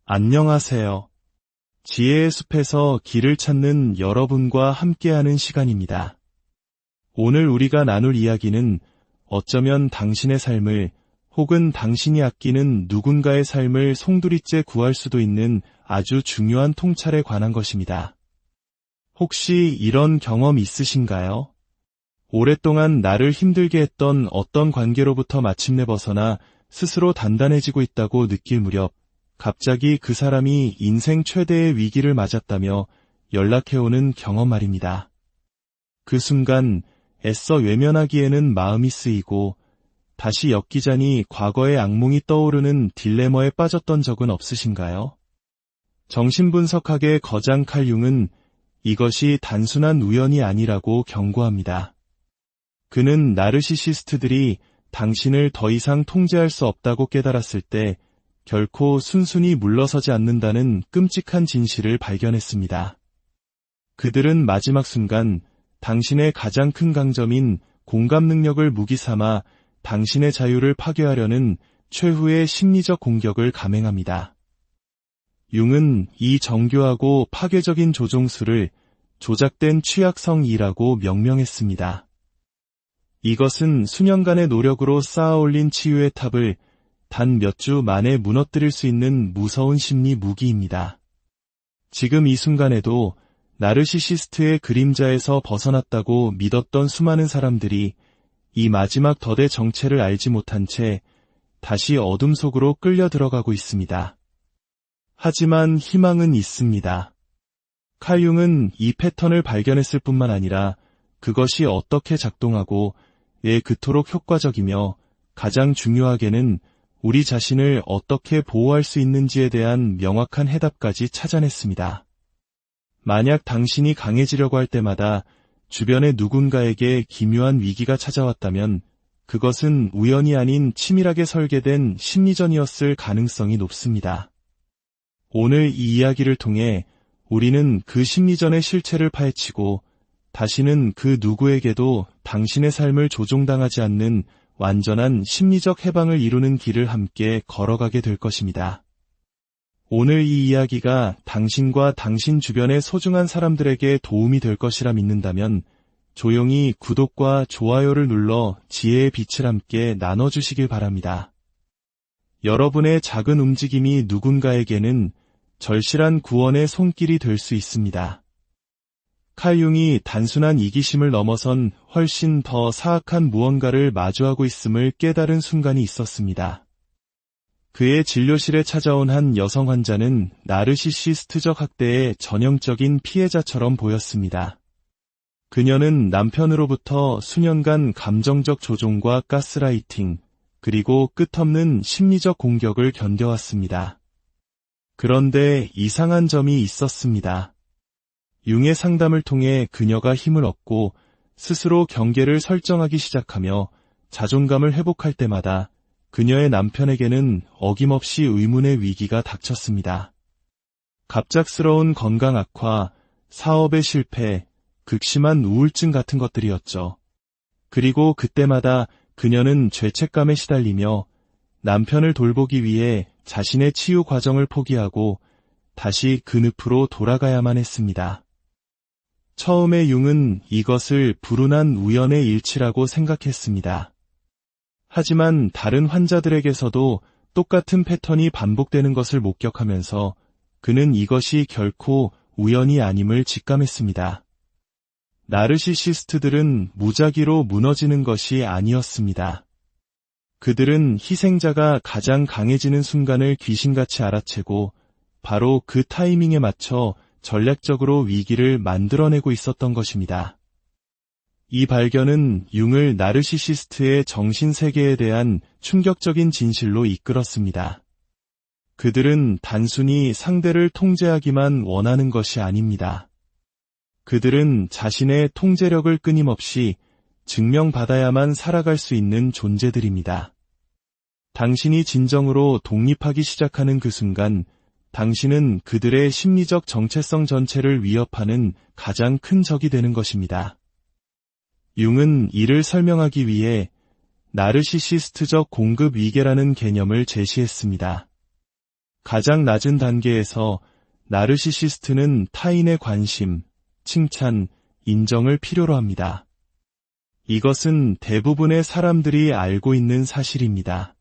안녕하세요. 지혜의 숲에서 길을 찾는 여러분과 함께하는 시간입니다. 오늘 우리가 나눌 이야기는 어쩌면 당신의 삶을 혹은 당신이 아끼는 누군가의 삶을 송두리째 구할 수도 있는 아주 중요한 통찰에 관한 것입니다. 혹시 이런 경험 있으신가요? 오랫동안 나를 힘들게 했던 어떤 관계로부터 마침내 벗어나 스스로 단단해지고 있다고 느낄 무렵 갑자기 그 사람이 인생 최대의 위기를 맞았다며 연락해오는 경험 말입니다. 그 순간 애써 외면하기에는 마음이 쓰이고 다시 엮이자니 과거의 악몽이 떠오르는 딜레마에 빠졌던 적은 없으신가요? 정신분석학의 거장 칼 융은 이것이 단순한 우연이 아니라고 경고합니다. 그는 나르시시스트들이 당신을 더 이상 통제할 수 없다고 깨달았을 때 결코 순순히 물러서지 않는다는 끔찍한 진실을 발견했습니다. 그들은 마지막 순간 당신의 가장 큰 강점인 공감 능력을 무기 삼아 당신의 자유를 파괴하려는 최후의 심리적 공격을 감행합니다. 융은 이 정교하고 파괴적인 조종수를 조작된 취약성이라고 명명했습니다. 이것은 수년간의 노력으로 쌓아올린 치유의 탑을 단 몇 주 만에 무너뜨릴 수 있는 무서운 심리 무기입니다. 지금 이 순간에도 나르시시스트의 그림자에서 벗어났다고 믿었던 수많은 사람들이 이 마지막 덫의 정체를 알지 못한 채 다시 어둠 속으로 끌려 들어가고 있습니다. 하지만 희망은 있습니다. 칼 융은 이 패턴을 발견했을 뿐만 아니라 그것이 어떻게 작동하고 왜 그토록 효과적이며 가장 중요하게는 우리 자신을 어떻게 보호할 수 있는지에 대한 명확한 해답까지 찾아냈습니다. 만약 당신이 강해지려고 할 때마다 주변의 누군가에게 기묘한 위기가 찾아왔다면 그것은 우연이 아닌 치밀하게 설계된 심리전이었을 가능성이 높습니다. 오늘 이 이야기를 통해 우리는 그 심리전의 실체를 파헤치고 다시는 그 누구에게도 당신의 삶을 조종당하지 않는 완전한 심리적 해방을 이루는 길을 함께 걸어가게 될 것입니다. 오늘 이 이야기가 당신과 당신 주변의 소중한 사람들에게 도움이 될 것이라 믿는다면 조용히 구독과 좋아요를 눌러 지혜의 빛을 함께 나눠주시길 바랍니다. 여러분의 작은 움직임이 누군가에게는 절실한 구원의 손길이 될 수 있습니다. 칼 융이 단순한 이기심을 넘어선 훨씬 더 사악한 무언가를 마주하고 있음을 깨달은 순간이 있었습니다. 그의 진료실에 찾아온 한 여성 환자는 나르시시스트적 학대의 전형적인 피해자처럼 보였습니다. 그녀는 남편으로부터 수년간 감정적 조종과 가스라이팅, 그리고 끝없는 심리적 공격을 견뎌왔습니다. 그런데 이상한 점이 있었습니다. 융의 상담을 통해 그녀가 힘을 얻고 스스로 경계를 설정하기 시작하며 자존감을 회복할 때마다 그녀의 남편에게는 어김없이 의문의 위기가 닥쳤습니다. 갑작스러운 건강 악화, 사업의 실패, 극심한 우울증 같은 것들이었죠. 그리고 그때마다 그녀는 죄책감에 시달리며 남편을 돌보기 위해 자신의 치유 과정을 포기하고 다시 그 늪으로 돌아가야만 했습니다. 처음에 융은 이것을 불운한 우연의 일치라고 생각했습니다. 하지만 다른 환자들에게서도 똑같은 패턴이 반복되는 것을 목격하면서 그는 이것이 결코 우연이 아님을 직감했습니다. 나르시시스트들은 무작위로 무너지는 것이 아니었습니다. 그들은 희생자가 가장 강해지는 순간을 귀신같이 알아채고 바로 그 타이밍에 맞춰 전략적으로 위기를 만들어내고 있었던 것입니다. 이 발견은 융을 나르시시스트의 정신세계에 대한 충격적인 진실로 이끌었습니다. 그들은 단순히 상대를 통제하기만 원하는 것이 아닙니다. 그들은 자신의 통제력을 끊임없이 증명받아야만 살아갈 수 있는 존재들입니다. 당신이 진정으로 독립하기 시작하는 그 순간 당신은 그들의 심리적 정체성 전체를 위협하는 가장 큰 적이 되는 것입니다. 융은 이를 설명하기 위해 나르시시스트적 공급 위계라는 개념을 제시했습니다. 가장 낮은 단계에서 나르시시스트는 타인의 관심, 칭찬, 인정을 필요로 합니다. 이것은 대부분의 사람들이 알고 있는 사실입니다.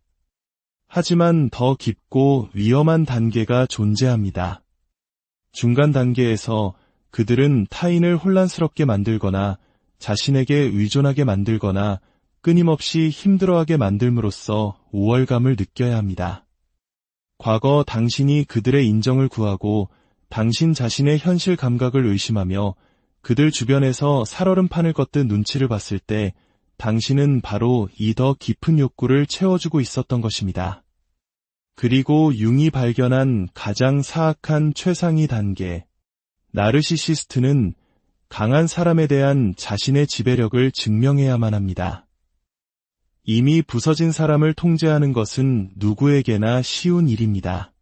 하지만 더 깊고 위험한 단계가 존재합니다. 중간 단계에서 그들은 타인을 혼란스럽게 만들거나 자신에게 의존하게 만들거나 끊임없이 힘들어하게 만들므로써 우월감을 느껴야 합니다. 과거 당신이 그들의 인정을 구하고 당신 자신의 현실 감각을 의심하며 그들 주변에서 살얼음판을 걷듯 눈치를 봤을 때 당신은 바로 이 더 깊은 욕구를 채워주고 있었던 것입니다. 그리고 융이 발견한 가장 사악한 최상위 단계, 나르시시스트는 강한 사람에 대한 자신의 지배력을 증명해야만 합니다. 이미 부서진 사람을 통제하는 것은 누구에게나 쉬운 일입니다.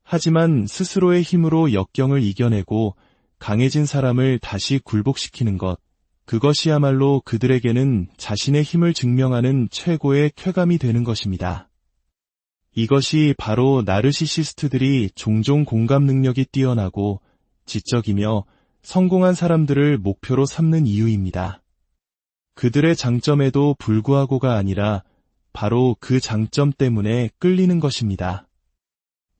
하지만 스스로의 힘으로 역경을 이겨내고 강해진 사람을 다시 굴복시키는 것, 그것이야말로 그들에게는 자신의 힘을 증명하는 최고의 쾌감이 되는 것입니다. 이것이 바로 나르시시스트들이 종종 공감 능력이 뛰어나고 지적이며 성공한 사람들을 목표로 삼는 이유입니다. 그들의 장점에도 불구하고가 아니라 바로 그 장점 때문에 끌리는 것입니다.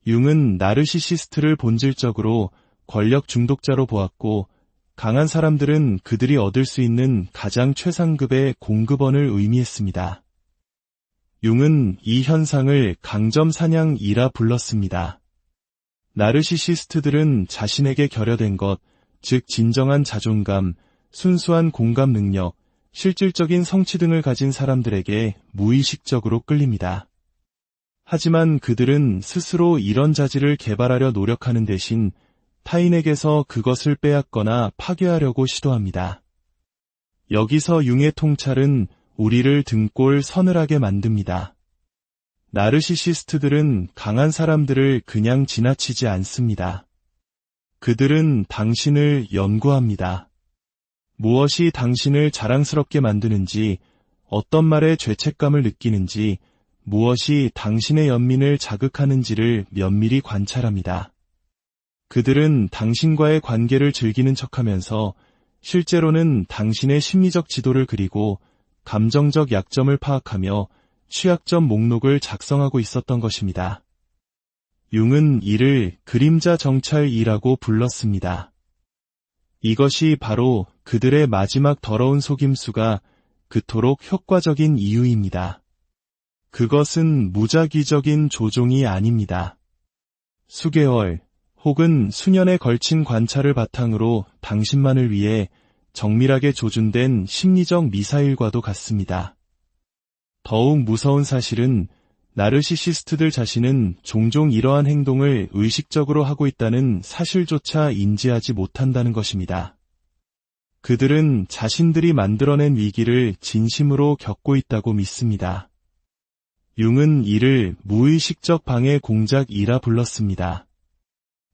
융은 나르시시스트를 본질적으로 권력 중독자로 보았고 강한 사람들은 그들이 얻을 수 있는 가장 최상급의 공급원을 의미했습니다. 융은 이 현상을 강점 사냥이라 불렀습니다. 나르시시스트들은 자신에게 결여된 것, 즉 진정한 자존감, 순수한 공감 능력, 실질적인 성취 등을 가진 사람들에게 무의식적으로 끌립니다. 하지만 그들은 스스로 이런 자질을 개발하려 노력하는 대신 타인에게서 그것을 빼앗거나 파괴하려고 시도합니다. 여기서 융의 통찰은 우리를 등골 서늘하게 만듭니다. 나르시시스트들은 강한 사람들을 그냥 지나치지 않습니다. 그들은 당신을 연구합니다. 무엇이 당신을 자랑스럽게 만드는지, 어떤 말에 죄책감을 느끼는지, 무엇이 당신의 연민을 자극하는지를 면밀히 관찰합니다. 그들은 당신과의 관계를 즐기는 척하면서 실제로는 당신의 심리적 지도를 그리고 감정적 약점을 파악하며 취약점 목록을 작성하고 있었던 것입니다. 융은 이를 그림자 정찰이라고 불렀습니다. 이것이 바로 그들의 마지막 더러운 속임수가 그토록 효과적인 이유입니다. 그것은 무작위적인 조종이 아닙니다. 수개월 혹은 수년에 걸친 관찰을 바탕으로 당신만을 위해 정밀하게 조준된 심리적 미사일과도 같습니다. 더욱 무서운 사실은 나르시시스트들 자신은 종종 이러한 행동을 의식적으로 하고 있다는 사실조차 인지하지 못한다는 것입니다. 그들은 자신들이 만들어낸 위기를 진심으로 겪고 있다고 믿습니다. 융은 이를 무의식적 방해 공작이라 불렀습니다.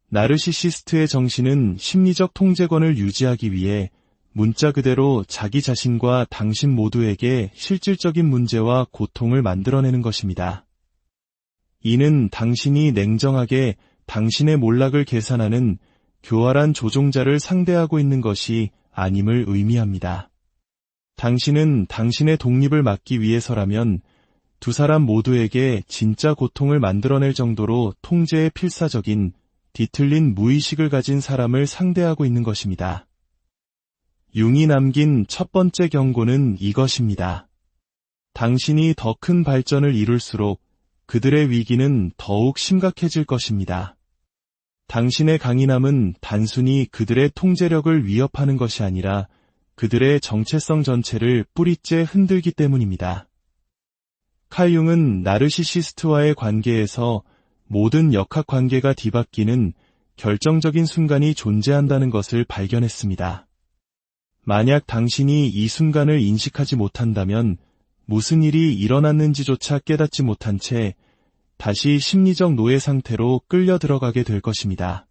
나르시시스트의 정신은 심리적 통제권을 유지하기 위해 문자 그대로 자기 자신과 당신 모두에게 실질적인 문제와 고통을 만들어내는 것입니다. 이는 당신이 냉정하게 당신의 몰락을 계산하는 교활한 조종자를 상대하고 있는 것이 아님을 의미합니다. 당신은 당신의 독립을 막기 위해서라면 두 사람 모두에게 진짜 고통을 만들어낼 정도로 통제에 필사적인 뒤틀린 무의식을 가진 사람을 상대하고 있는 것입니다. 융이 남긴 첫 번째 경고는 이것입니다. 당신이 더 큰 발전을 이룰수록 그들의 위기는 더욱 심각해질 것입니다. 당신의 강인함은 단순히 그들의 통제력을 위협하는 것이 아니라 그들의 정체성 전체를 뿌리째 흔들기 때문입니다. 칼 융은 나르시시스트와의 관계에서 모든 역학관계가 뒤바뀌는 결정적인 순간이 존재한다는 것을 발견했습니다. 만약 당신이 이 순간을 인식하지 못한다면 무슨 일이 일어났는지조차 깨닫지 못한 채 다시 심리적 노예 상태로 끌려 들어가게 될 것입니다.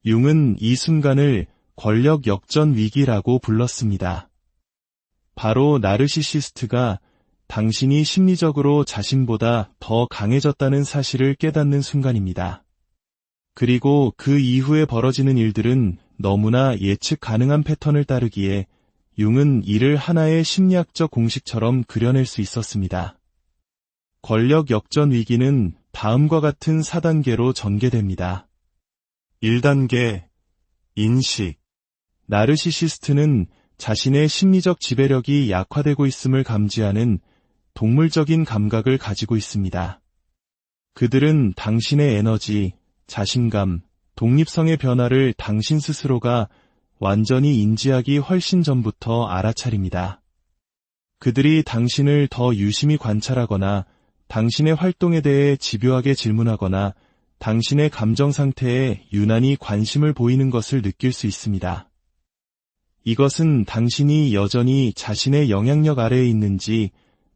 융은 이 순간을 권력 역전 위기라고 불렀습니다. 바로 나르시시스트가 당신이 심리적으로 자신보다 더 강해졌다는 사실을 깨닫는 순간입니다. 그리고 그 이후에 벌어지는 일들은 너무나 예측 가능한 패턴을 따르기에 융은 이를 하나의 심리학적 공식처럼 그려낼 수 있었습니다. 권력 역전 위기는 다음과 같은 4단계로 전개됩니다. 1단계, 인식. 나르시시스트는 자신의 심리적 지배력이 약화되고 있음을 감지하는 동물적인 감각을 가지고 있습니다. 그들은 당신의 에너지, 자신감, 독립성의 변화를 당신 스스로가 완전히 인지하기 훨씬 전부터 알아차립니다. 그들이 당신을 더 유심히 관찰하거나 당신의 활동에 대해 집요하게 질문하거나 당신의 감정 상태에 유난히 관심을 보이는 것을 느낄 수 있습니다. 이것은 당신이 여전히 자신의 영향력 아래에 있는지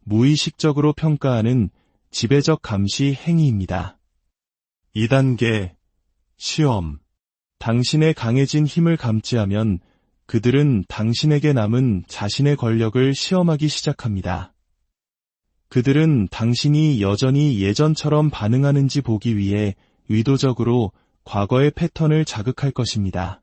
무의식적으로 평가하는 지배적 감시 행위입니다. 2단계, 시험. 당신의 강해진 힘을 감지하면 그들은 당신에게 남은 자신의 권력을 시험하기 시작합니다. 그들은 당신이 여전히 예전처럼 반응하는지 보기 위해 의도적으로 과거의 패턴을 자극할 것입니다.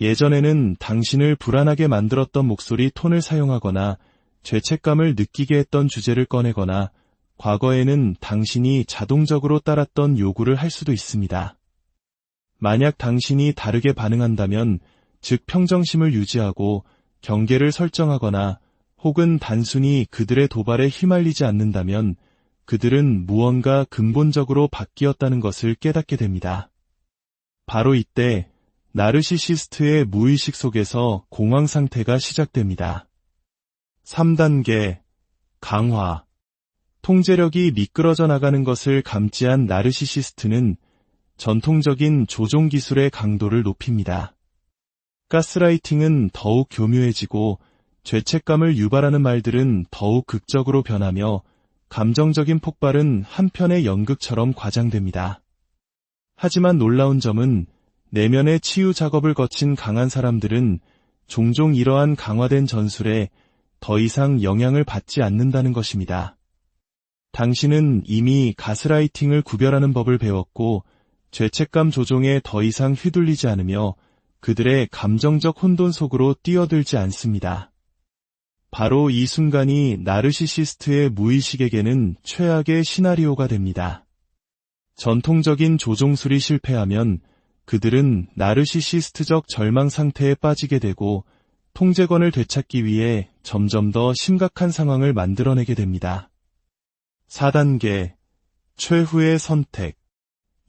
예전에는 당신을 불안하게 만들었던 목소리 톤을 사용하거나 죄책감을 느끼게 했던 주제를 꺼내거나 과거에는 당신이 자동적으로 따랐던 요구를 할 수도 있습니다. 만약 당신이 다르게 반응한다면, 즉 평정심을 유지하고 경계를 설정하거나 혹은 단순히 그들의 도발에 휘말리지 않는다면 그들은 무언가 근본적으로 바뀌었다는 것을 깨닫게 됩니다. 바로 이때 나르시시스트의 무의식 속에서 공황 상태가 시작됩니다. 3단계, 강화. 통제력이 미끄러져 나가는 것을 감지한 나르시시스트는 전통적인 조종 기술의 강도를 높입니다. 가스라이팅은 더욱 교묘해지고 죄책감을 유발하는 말들은 더욱 극적으로 변하며 감정적인 폭발은 한편의 연극처럼 과장됩니다. 하지만 놀라운 점은 내면의 치유 작업을 거친 강한 사람들은 종종 이러한 강화된 전술에 더 이상 영향을 받지 않는다는 것입니다. 당신은 이미 가스라이팅을 구별하는 법을 배웠고 죄책감 조종에 더 이상 휘둘리지 않으며 그들의 감정적 혼돈 속으로 뛰어들지 않습니다. 바로 이 순간이 나르시시스트의 무의식에게는 최악의 시나리오가 됩니다. 전통적인 조종술이 실패하면 그들은 나르시시스트적 절망 상태에 빠지게 되고 통제권을 되찾기 위해 점점 더 심각한 상황을 만들어내게 됩니다. 4단계, 최후의 선택.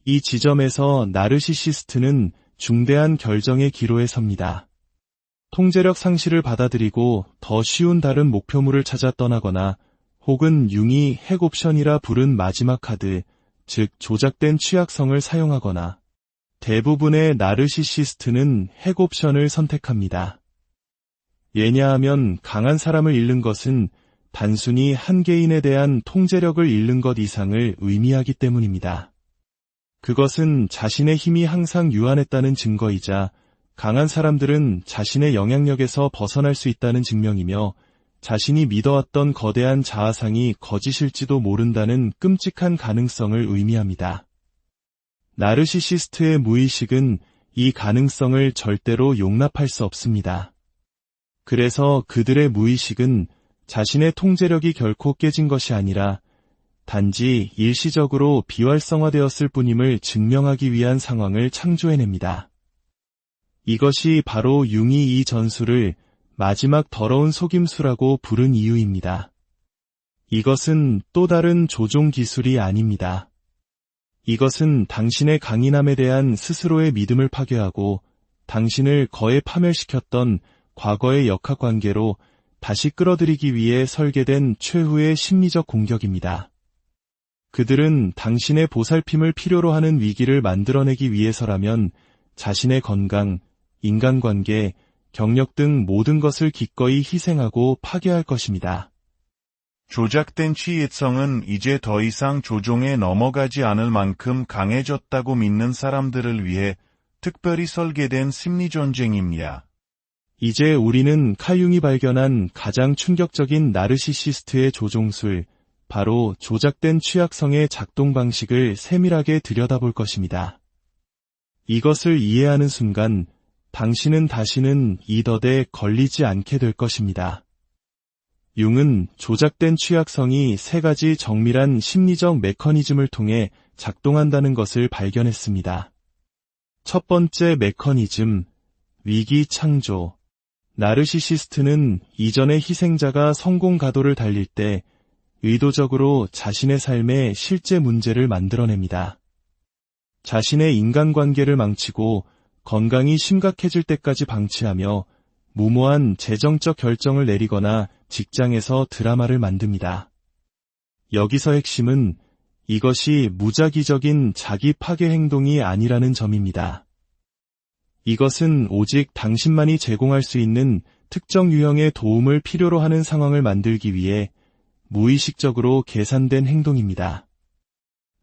이 지점에서 나르시시스트는 중대한 결정의 기로에 섭니다. 통제력 상실을 받아들이고 더 쉬운 다른 목표물을 찾아 떠나거나 혹은 융이 핵 옵션이라 부른 마지막 카드, 즉 조작된 취약성을 사용하거나 대부분의 나르시시스트는 핵 옵션을 선택합니다. 왜냐하면 강한 사람을 잃는 것은 단순히 한 개인에 대한 통제력을 잃는 것 이상을 의미하기 때문입니다. 그것은 자신의 힘이 항상 유한했다는 증거이자 강한 사람들은 자신의 영향력에서 벗어날 수 있다는 증명이며 자신이 믿어왔던 거대한 자아상이 거짓일지도 모른다는 끔찍한 가능성을 의미합니다. 나르시시스트의 무의식은 이 가능성을 절대로 용납할 수 없습니다. 그래서 그들의 무의식은 자신의 통제력이 결코 깨진 것이 아니라 단지 일시적으로 비활성화되었을 뿐임을 증명하기 위한 상황을 창조해냅니다. 이것이 바로 융이 이 전술을 마지막 더러운 속임수라고 부른 이유입니다. 이것은 또 다른 조종 기술이 아닙니다. 이것은 당신의 강인함에 대한 스스로의 믿음을 파괴하고 당신을 거에 파멸시켰던 과거의 역학관계로 다시 끌어들이기 위해 설계된 최후의 심리적 공격입니다. 그들은 당신의 보살핌을 필요로 하는 위기를 만들어내기 위해서라면 자신의 건강, 인간관계, 경력 등 모든 것을 기꺼이 희생하고 파괴할 것입니다. 조작된 취약성은 이제 더 이상 조종에 넘어가지 않을 만큼 강해졌다고 믿는 사람들을 위해 특별히 설계된 심리전쟁입니다. 이제 우리는 칼융이 발견한 가장 충격적인 나르시시스트의 조종술, 바로 조작된 취약성의 작동 방식을 세밀하게 들여다볼 것입니다. 이것을 이해하는 순간 당신은 다시는 이 덫에 걸리지 않게 될 것입니다. 융은 조작된 취약성이 세 가지 정밀한 심리적 메커니즘을 통해 작동한다는 것을 발견했습니다. 첫 번째 메커니즘, 위기 창조. 나르시시스트는 이전의 희생자가 성공 가도를 달릴 때 의도적으로 자신의 삶에 실제 문제를 만들어냅니다. 자신의 인간관계를 망치고 건강이 심각해질 때까지 방치하며 무모한 재정적 결정을 내리거나 직장에서 드라마를 만듭니다. 여기서 핵심은 이것이 무작위적인 자기 파괴 행동이 아니라는 점입니다. 이것은 오직 당신만이 제공할 수 있는 특정 유형의 도움을 필요로 하는 상황을 만들기 위해 무의식적으로 계산된 행동입니다.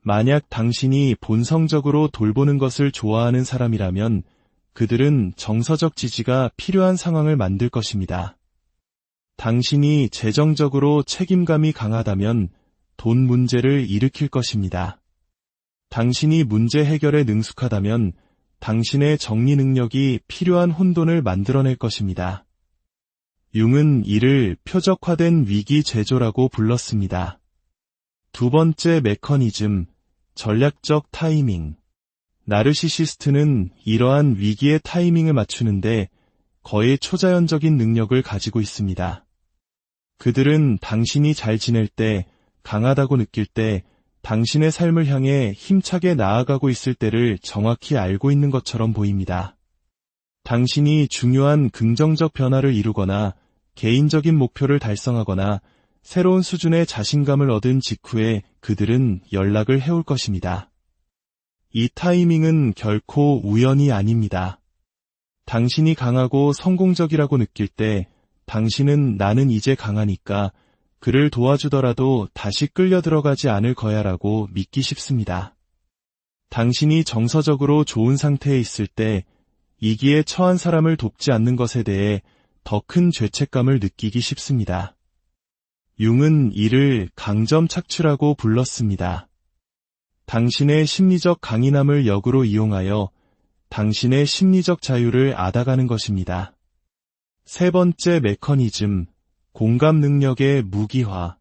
만약 당신이 본성적으로 돌보는 것을 좋아하는 사람이라면 그들은 정서적 지지가 필요한 상황을 만들 것입니다. 당신이 재정적으로 책임감이 강하다면 돈 문제를 일으킬 것입니다. 당신이 문제 해결에 능숙하다면 당신의 정리 능력이 필요한 혼돈을 만들어낼 것입니다. 융은 이를 표적화된 위기 제조라고 불렀습니다. 두 번째 메커니즘, 전략적 타이밍. 나르시시스트는 이러한 위기의 타이밍을 맞추는데 거의 초자연적인 능력을 가지고 있습니다. 그들은 당신이 잘 지낼 때, 강하다고 느낄 때, 당신의 삶을 향해 힘차게 나아가고 있을 때를 정확히 알고 있는 것처럼 보입니다. 당신이 중요한 긍정적 변화를 이루거나 개인적인 목표를 달성하거나 새로운 수준의 자신감을 얻은 직후에 그들은 연락을 해올 것입니다. 이 타이밍은 결코 우연이 아닙니다. 당신이 강하고 성공적이라고 느낄 때 당신은 나는 이제 강하니까 그를 도와주더라도 다시 끌려 들어가지 않을 거야라고 믿기 쉽습니다. 당신이 정서적으로 좋은 상태에 있을 때 위기에 처한 사람을 돕지 않는 것에 대해 더 큰 죄책감을 느끼기 쉽습니다. 융은 이를 강점 착취라고 불렀습니다. 당신의 심리적 강인함을 역으로 이용하여 당신의 심리적 자유를 앗아가는 것입니다. 세 번째 메커니즘, 공감 능력의 무기화.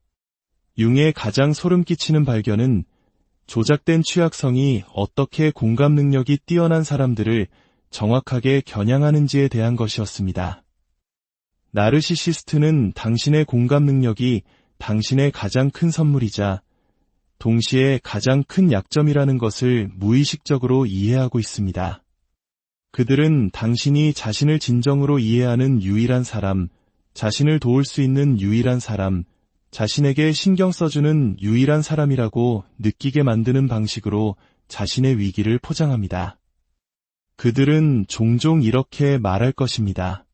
융의 가장 소름 끼치는 발견은 조작된 취약성이 어떻게 공감 능력이 뛰어난 사람들을 정확하게 겨냥하는지에 대한 것이었습니다. 나르시시스트는 당신의 공감 능력이 당신의 가장 큰 선물이자 동시에 가장 큰 약점이라는 것을 무의식적으로 이해하고 있습니다. 그들은 당신이 자신을 진정으로 이해하는 유일한 사람, 자신을 도울 수 있는 유일한 사람, 자신에게 신경 써주는 유일한 사람이라고 느끼게 만드는 방식으로 자신의 위기를 포장합니다. 그들은 종종 이렇게 말할 것입니다.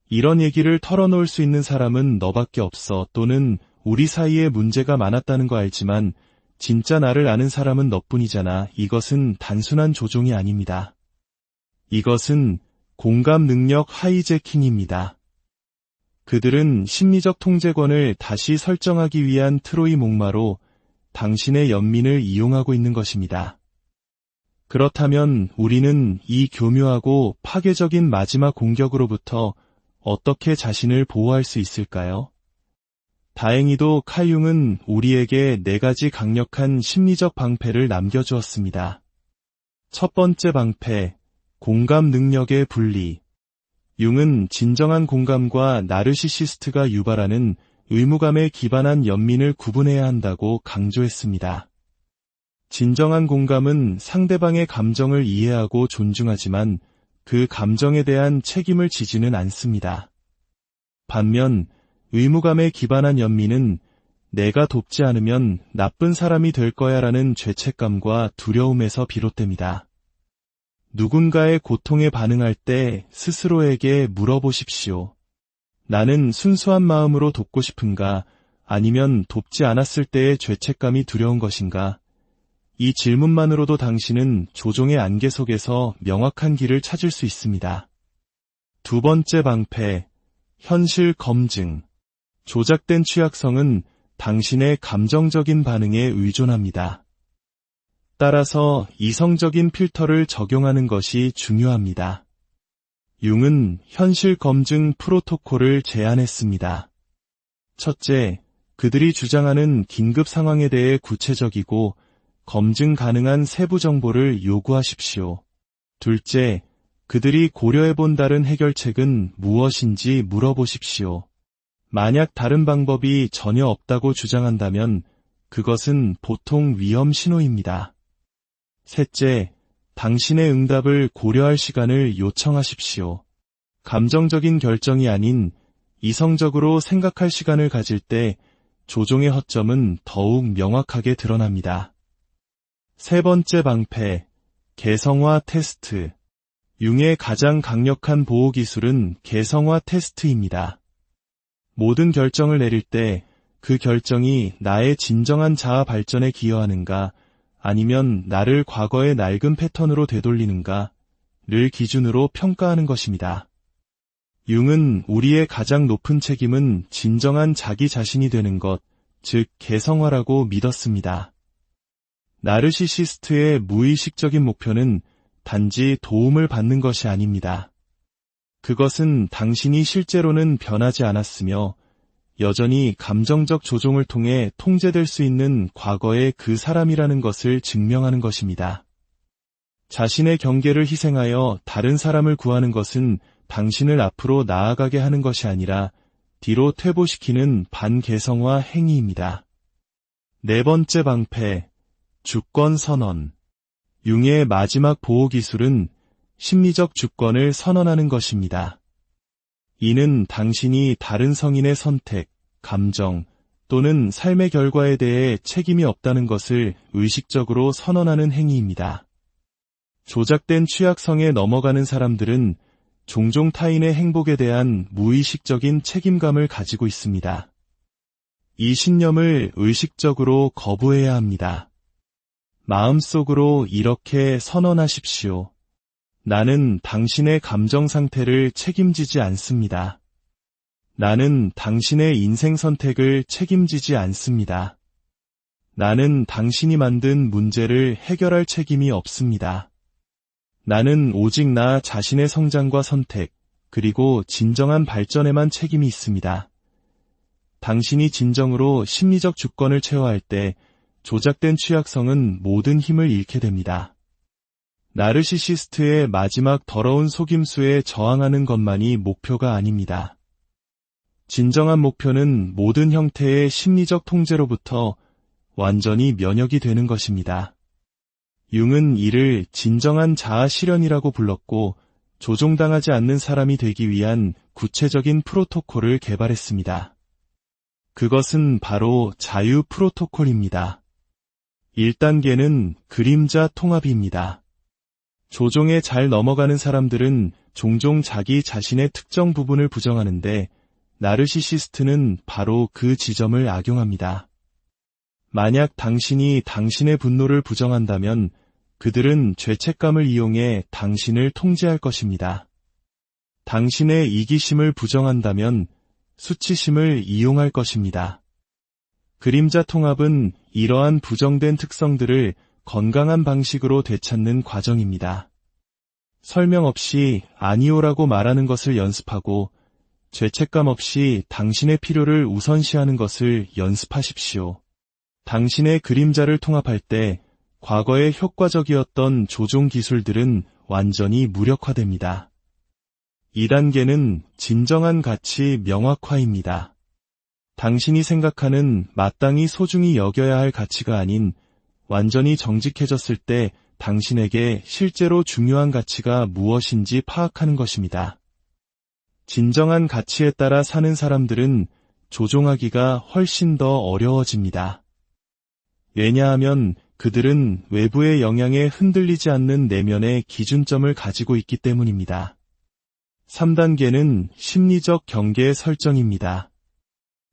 이런 얘기를 털어놓을 수 있는 사람은 너밖에 없어, 또는 우리 사이에 문제가 많았다는 거 알지만 진짜 나를 아는 사람은 너뿐이잖아. 이것은 단순한 조종이 아닙니다. 이것은 공감 능력 하이제킹입니다. 그들은 심리적 통제권을 다시 설정하기 위한 트로이 목마로 당신의 연민을 이용하고 있는 것입니다. 그렇다면 우리는 이 교묘하고 파괴적인 마지막 공격으로부터 어떻게 자신을 보호할 수 있을까요? 다행히도 칼융은 우리에게 4가지 강력한 심리적 방패를 남겨주었습니다. 첫 번째 방패, 공감 능력의 분리. 융은 진정한 공감과 나르시시스트가 유발하는 의무감에 기반한 연민을 구분해야 한다고 강조했습니다. 진정한 공감은 상대방의 감정을 이해하고 존중하지만 그 감정에 대한 책임을 지지는 않습니다. 반면 의무감에 기반한 연민은 내가 돕지 않으면 나쁜 사람이 될 거야라는 죄책감과 두려움에서 비롯됩니다. 누군가의 고통에 반응할 때 스스로에게 물어보십시오. 나는 순수한 마음으로 돕고 싶은가, 아니면 돕지 않았을 때의 죄책감이 두려운 것인가? 이 질문만으로도 당신은 조종의 안개 속에서 명확한 길을 찾을 수 있습니다. 두 번째 방패, 현실 검증. 조작된 취약성은 당신의 감정적인 반응에 의존합니다. 따라서 이성적인 필터를 적용하는 것이 중요합니다. 융은 현실 검증 프로토콜을 제안했습니다. 첫째, 그들이 주장하는 긴급 상황에 대해 구체적이고 검증 가능한 세부 정보를 요구하십시오. 둘째, 그들이 고려해본 다른 해결책은 무엇인지 물어보십시오. 만약 다른 방법이 전혀 없다고 주장한다면 그것은 보통 위험 신호입니다. 셋째, 당신의 응답을 고려할 시간을 요청하십시오. 감정적인 결정이 아닌 이성적으로 생각할 시간을 가질 때 조종의 허점은 더욱 명확하게 드러납니다. 세 번째 방패, 개성화 테스트. 융의 가장 강력한 보호 기술은 개성화 테스트입니다. 모든 결정을 내릴 때 그 결정이 나의 진정한 자아 발전에 기여하는가, 아니면 나를 과거의 낡은 패턴으로 되돌리는가를 기준으로 평가하는 것입니다. 융은 우리의 가장 높은 책임은 진정한 자기 자신이 되는 것, 즉 개성화라고 믿었습니다. 나르시시스트의 무의식적인 목표는 단지 도움을 받는 것이 아닙니다. 그것은 당신이 실제로는 변하지 않았으며 여전히 감정적 조종을 통해 통제될 수 있는 과거의 그 사람이라는 것을 증명하는 것입니다. 자신의 경계를 희생하여 다른 사람을 구하는 것은 당신을 앞으로 나아가게 하는 것이 아니라 뒤로 퇴보시키는 반개성화 행위입니다. 네 번째 방패, 주권 선언. 융의 마지막 보호 기술은 심리적 주권을 선언하는 것입니다. 이는 당신이 다른 성인의 선택, 감정 또는 삶의 결과에 대해 책임이 없다는 것을 의식적으로 선언하는 행위입니다. 조작된 취약성에 넘어가는 사람들은 종종 타인의 행복에 대한 무의식적인 책임감을 가지고 있습니다. 이 신념을 의식적으로 거부해야 합니다. 마음속으로 이렇게 선언하십시오. 나는 당신의 감정 상태를 책임지지 않습니다. 나는 당신의 인생 선택을 책임지지 않습니다. 나는 당신이 만든 문제를 해결할 책임이 없습니다. 나는 오직 나 자신의 성장과 선택, 그리고 진정한 발전에만 책임이 있습니다. 당신이 진정으로 심리적 주권을 채워할 때 조작된 취약성은 모든 힘을 잃게 됩니다. 나르시시스트의 마지막 더러운 속임수에 저항하는 것만이 목표가 아닙니다. 진정한 목표는 모든 형태의 심리적 통제로부터 완전히 면역이 되는 것입니다. 융은 이를 진정한 자아 실현이라고 불렀고 조종당하지 않는 사람이 되기 위한 구체적인 프로토콜을 개발했습니다. 그것은 바로 자유 프로토콜입니다. 1단계는 그림자 통합입니다. 조종에 잘 넘어가는 사람들은 종종 자기 자신의 특정 부분을 부정하는데 나르시시스트는 바로 그 지점을 악용합니다. 만약 당신이 당신의 분노를 부정한다면 그들은 죄책감을 이용해 당신을 통제할 것입니다. 당신의 이기심을 부정한다면 수치심을 이용할 것입니다. 그림자 통합은 이러한 부정된 특성들을 건강한 방식으로 되찾는 과정입니다. 설명 없이 아니오라고 말하는 것을 연습하고 죄책감 없이 당신의 필요를 우선시하는 것을 연습하십시오. 당신의 그림자를 통합할 때 과거에 효과적이었던 조종 기술들은 완전히 무력화됩니다. 2단계는 진정한 가치 명확화입니다. 당신이 생각하는 마땅히 소중히 여겨야 할 가치가 아닌 완전히 정직해졌을 때 당신에게 실제로 중요한 가치가 무엇인지 파악하는 것입니다. 진정한 가치에 따라 사는 사람들은 조종하기가 훨씬 더 어려워집니다. 왜냐하면 그들은 외부의 영향에 흔들리지 않는 내면의 기준점을 가지고 있기 때문입니다. 3단계는 심리적 경계 설정입니다.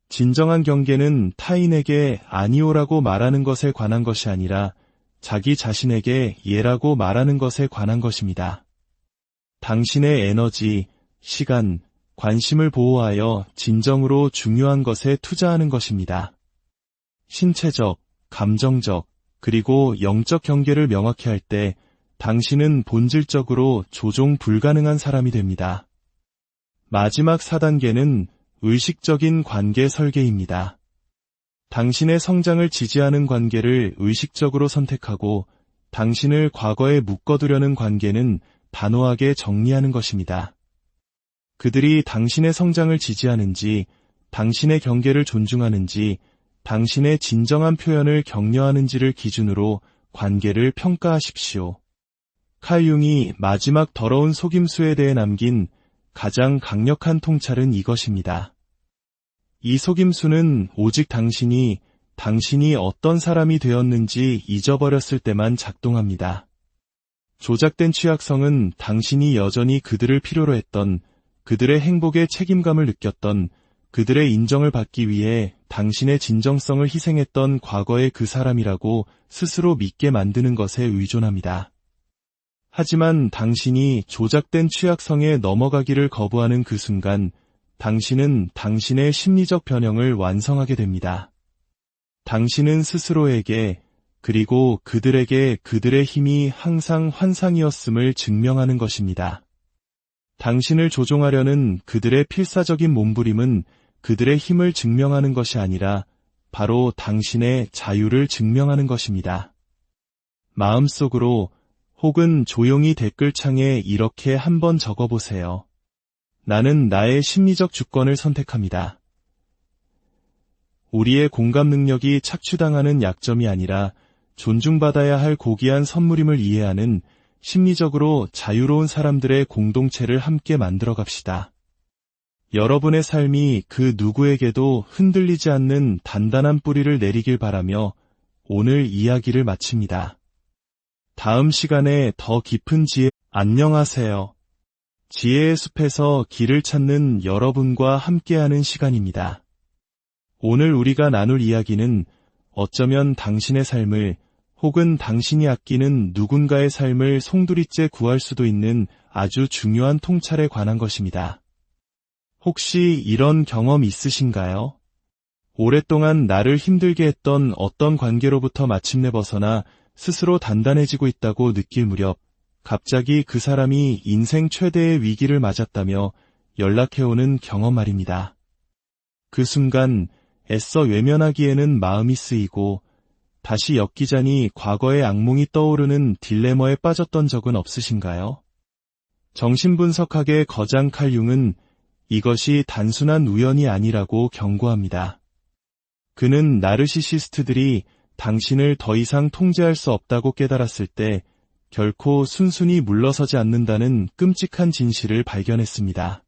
진정한 경계는 타인에게 아니오라고 말하는 것에 관한 것이 아니라 자기 자신에게 예라고 말하는 것에 관한 것입니다. 당신의 에너지, 시간, 관심을 보호하여 진정으로 중요한 것에 투자하는 것입니다. 신체적, 감정적, 그리고 영적 경계를 명확히 할 때 당신은 본질적으로 조종 불가능한 사람이 됩니다. 마지막 4단계는 의식적인 관계 설계입니다. 당신의 성장을 지지하는 관계를 의식적으로 선택하고 당신을 과거에 묶어두려는 관계는 단호하게 정리하는 것입니다. 그들이 당신의 성장을 지지하는지, 당신의 경계를 존중하는지, 당신의 진정한 표현을 격려하는지를 기준으로 관계를 평가하십시오. 칼 융이 마지막 더러운 속임수에 대해 남긴 가장 강력한 통찰은 이것입니다. 이 속임수는 오직 당신이 어떤 사람이 되었는지 잊어버렸을 때만 작동합니다. 조작된 취약성은 당신이 여전히 그들을 필요로 했던, 그들의 행복에 책임감을 느꼈던, 그들의 인정을 받기 위해 당신의 진정성을 희생했던 과거의 그 사람이라고 스스로 믿게 만드는 것에 의존합니다. 하지만 당신이 조작된 취약성에 넘어가기를 거부하는 그 순간, 당신은 당신의 심리적 변형을 완성하게 됩니다. 당신은 스스로에게, 그리고 그들에게 그들의 힘이 항상 환상이었음을 증명하는 것입니다. 당신을 조종하려는 그들의 필사적인 몸부림은 그들의 힘을 증명하는 것이 아니라 바로 당신의 자유를 증명하는 것입니다. 마음속으로 혹은 조용히 댓글창에 이렇게 한번 적어보세요. 나는 나의 심리적 주권을 선택합니다. 우리의 공감 능력이 착취당하는 약점이 아니라 존중받아야 할 고귀한 선물임을 이해하는 심리적으로 자유로운 사람들의 공동체를 함께 만들어 갑시다. 여러분의 삶이 그 누구에게도 흔들리지 않는 단단한 뿌리를 내리길 바라며 오늘 이야기를 마칩니다. 다음 시간에 더 깊은 지혜, 안녕하세요. 지혜의 숲에서 길을 찾는 여러분과 함께하는 시간입니다. 오늘 우리가 나눌 이야기는 어쩌면 당신의 삶을 혹은 당신이 아끼는 누군가의 삶을 송두리째 구할 수도 있는 아주 중요한 통찰에 관한 것입니다. 혹시 이런 경험 있으신가요? 오랫동안 나를 힘들게 했던 어떤 관계로부터 마침내 벗어나 스스로 단단해지고 있다고 느낄 무렵 갑자기 그 사람이 인생 최대의 위기를 맞았다며 연락해오는 경험 말입니다. 그 순간 애써 외면하기에는 마음이 쓰이고 다시 엮이자니 과거의 악몽이 떠오르는 딜레마에 빠졌던 적은 없으신가요? 정신분석학의 거장 칼 융은 이것이 단순한 우연이 아니라고 경고합니다. 그는 나르시시스트들이 당신을 더 이상 통제할 수 없다고 깨달았을 때 결코 순순히 물러서지 않는다는 끔찍한 진실을 발견했습니다.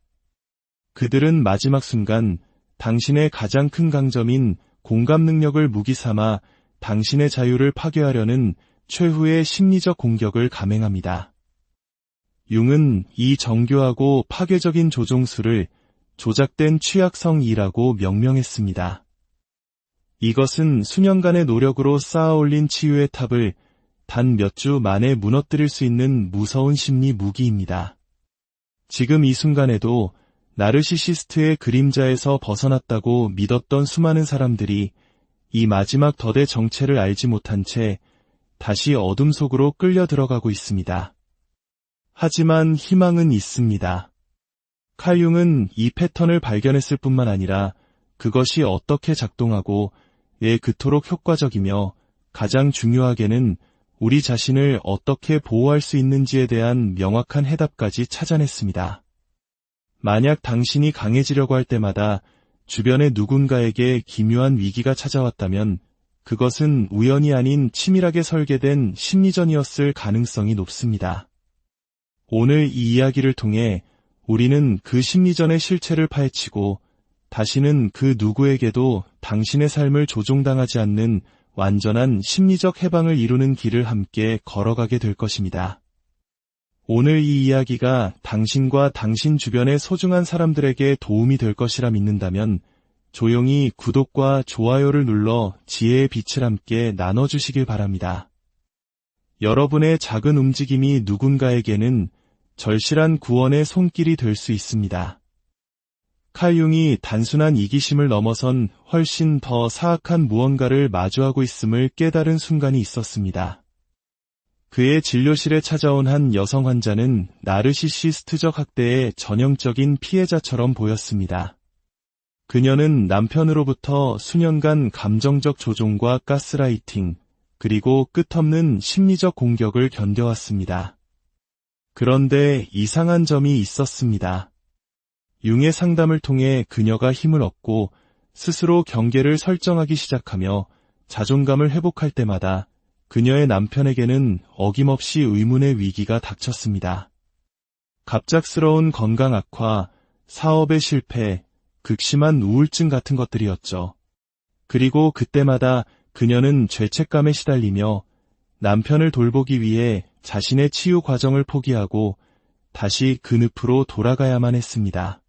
그들은 마지막 순간 당신의 가장 큰 강점인 공감 능력을 무기 삼아 당신의 자유를 파괴하려는 최후의 심리적 공격을 감행합니다. 융은 이 정교하고 파괴적인 조종수를 조작된 취약성이라고 명명했습니다. 이것은 수년간의 노력으로 쌓아올린 치유의 탑을 단 몇 주 만에 무너뜨릴 수 있는 무서운 심리 무기입니다. 지금 이 순간에도 나르시시스트의 그림자에서 벗어났다고 믿었던 수많은 사람들이 이 마지막 덫의 정체를 알지 못한 채 다시 어둠 속으로 끌려 들어가고 있습니다. 하지만 희망은 있습니다. 칼 융은 이 패턴을 발견했을 뿐만 아니라 그것이 어떻게 작동하고 왜 그토록 효과적이며 가장 중요하게는 우리 자신을 어떻게 보호할 수 있는지에 대한 명확한 해답까지 찾아냈습니다. 만약 당신이 강해지려고 할 때마다 주변의 누군가에게 기묘한 위기가 찾아왔다면 그것은 우연이 아닌 치밀하게 설계된 심리전이었을 가능성이 높습니다. 오늘 이 이야기를 통해 우리는 그 심리전의 실체를 파헤치고 다시는 그 누구에게도 당신의 삶을 조종당하지 않는 완전한 심리적 해방을 이루는 길을 함께 걸어가게 될 것입니다. 오늘 이 이야기가 당신과 당신 주변의 소중한 사람들에게 도움이 될 것이라 믿는다면 조용히 구독과 좋아요를 눌러 지혜의 빛을 함께 나눠주시길 바랍니다. 여러분의 작은 움직임이 누군가에게는 절실한 구원의 손길이 될 수 있습니다. 칼 융이 단순한 이기심을 넘어선 훨씬 더 사악한 무언가를 마주하고 있음을 깨달은 순간이 있었습니다. 그의 진료실에 찾아온 한 여성 환자는 나르시시스트적 학대의 전형적인 피해자처럼 보였습니다. 그녀는 남편으로부터 수년간 감정적 조종과 가스라이팅, 그리고 끝없는 심리적 공격을 견뎌왔습니다. 그런데 이상한 점이 있었습니다. 융의 상담을 통해 그녀가 힘을 얻고 스스로 경계를 설정하기 시작하며 자존감을 회복할 때마다 그녀의 남편에게는 어김없이 의문의 위기가 닥쳤습니다. 갑작스러운 건강 악화, 사업의 실패, 극심한 우울증 같은 것들이었죠. 그리고 그때마다 그녀는 죄책감에 시달리며 남편을 돌보기 위해 자신의 치유 과정을 포기하고 다시 그 늪으로 돌아가야만 했습니다.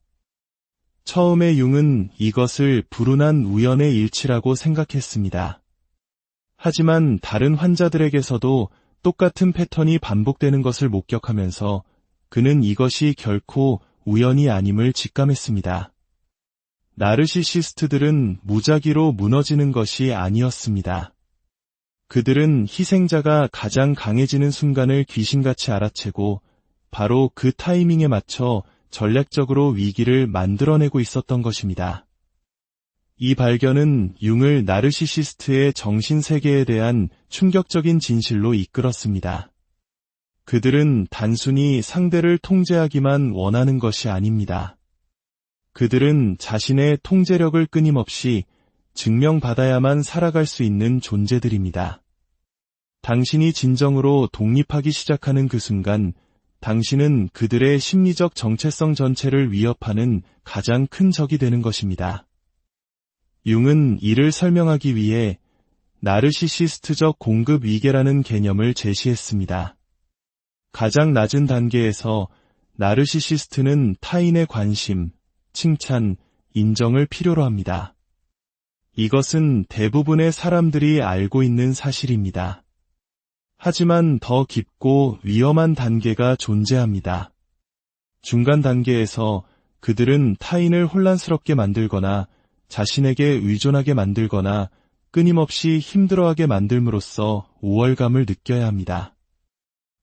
처음에 융은 이것을 불운한 우연의 일치라고 생각했습니다. 하지만 다른 환자들에게서도 똑같은 패턴이 반복되는 것을 목격하면서 그는 이것이 결코 우연이 아님을 직감했습니다. 나르시시스트들은 무작위로 무너지는 것이 아니었습니다. 그들은 희생자가 가장 강해지는 순간을 귀신같이 알아채고 바로 그 타이밍에 맞춰 전략적으로 위기를 만들어내고 있었던 것입니다. 이 발견은 융을 나르시시스트의 정신세계에 대한 충격적인 진실로 이끌었습니다. 그들은 단순히 상대를 통제하기만 원하는 것이 아닙니다. 그들은 자신의 통제력을 끊임없이 증명받아야만 살아갈 수 있는 존재들입니다. 당신이 진정으로 독립하기 시작하는 그 순간, 당신은 그들의 심리적 정체성 전체를 위협하는 가장 큰 적이 되는 것입니다. 융은 이를 설명하기 위해 나르시시스트적 공급 위계라는 개념을 제시했습니다. 가장 낮은 단계에서 나르시시스트는 타인의 관심, 칭찬, 인정을 필요로 합니다. 이것은 대부분의 사람들이 알고 있는 사실입니다. 하지만 더 깊고 위험한 단계가 존재합니다. 중간 단계에서 그들은 타인을 혼란스럽게 만들거나 자신에게 의존하게 만들거나 끊임없이 힘들어하게 만들므로써 우월감을 느껴야 합니다.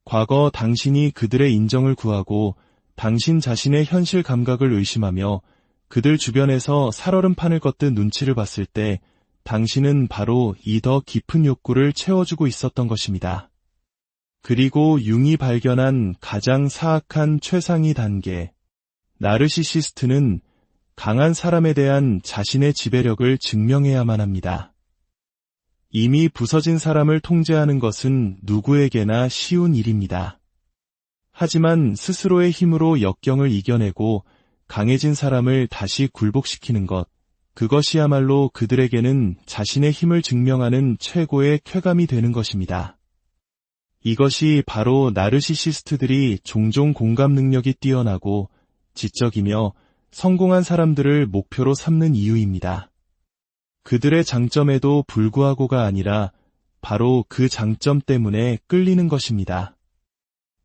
과거 당신이 그들의 인정을 구하고 당신 자신의 현실 감각을 의심하며 그들 주변에서 살얼음판을 걷듯 눈치를 봤을 때 당신은 바로 이 더 깊은 욕구를 채워주고 있었던 것입니다. 그리고 융이 발견한 가장 사악한 최상위 단계, 나르시시스트는 강한 사람에 대한 자신의 지배력을 증명해야만 합니다. 이미 부서진 사람을 통제하는 것은 누구에게나 쉬운 일입니다. 하지만 스스로의 힘으로 역경을 이겨내고 강해진 사람을 다시 굴복시키는 것, 그것이야말로 그들에게는 자신의 힘을 증명하는 최고의 쾌감이 되는 것입니다. 이것이 바로 나르시시스트들이 종종 공감 능력이 뛰어나고 지적이며 성공한 사람들을 목표로 삼는 이유입니다. 그들의 장점에도 불구하고가 아니라 바로 그 장점 때문에 끌리는 것입니다.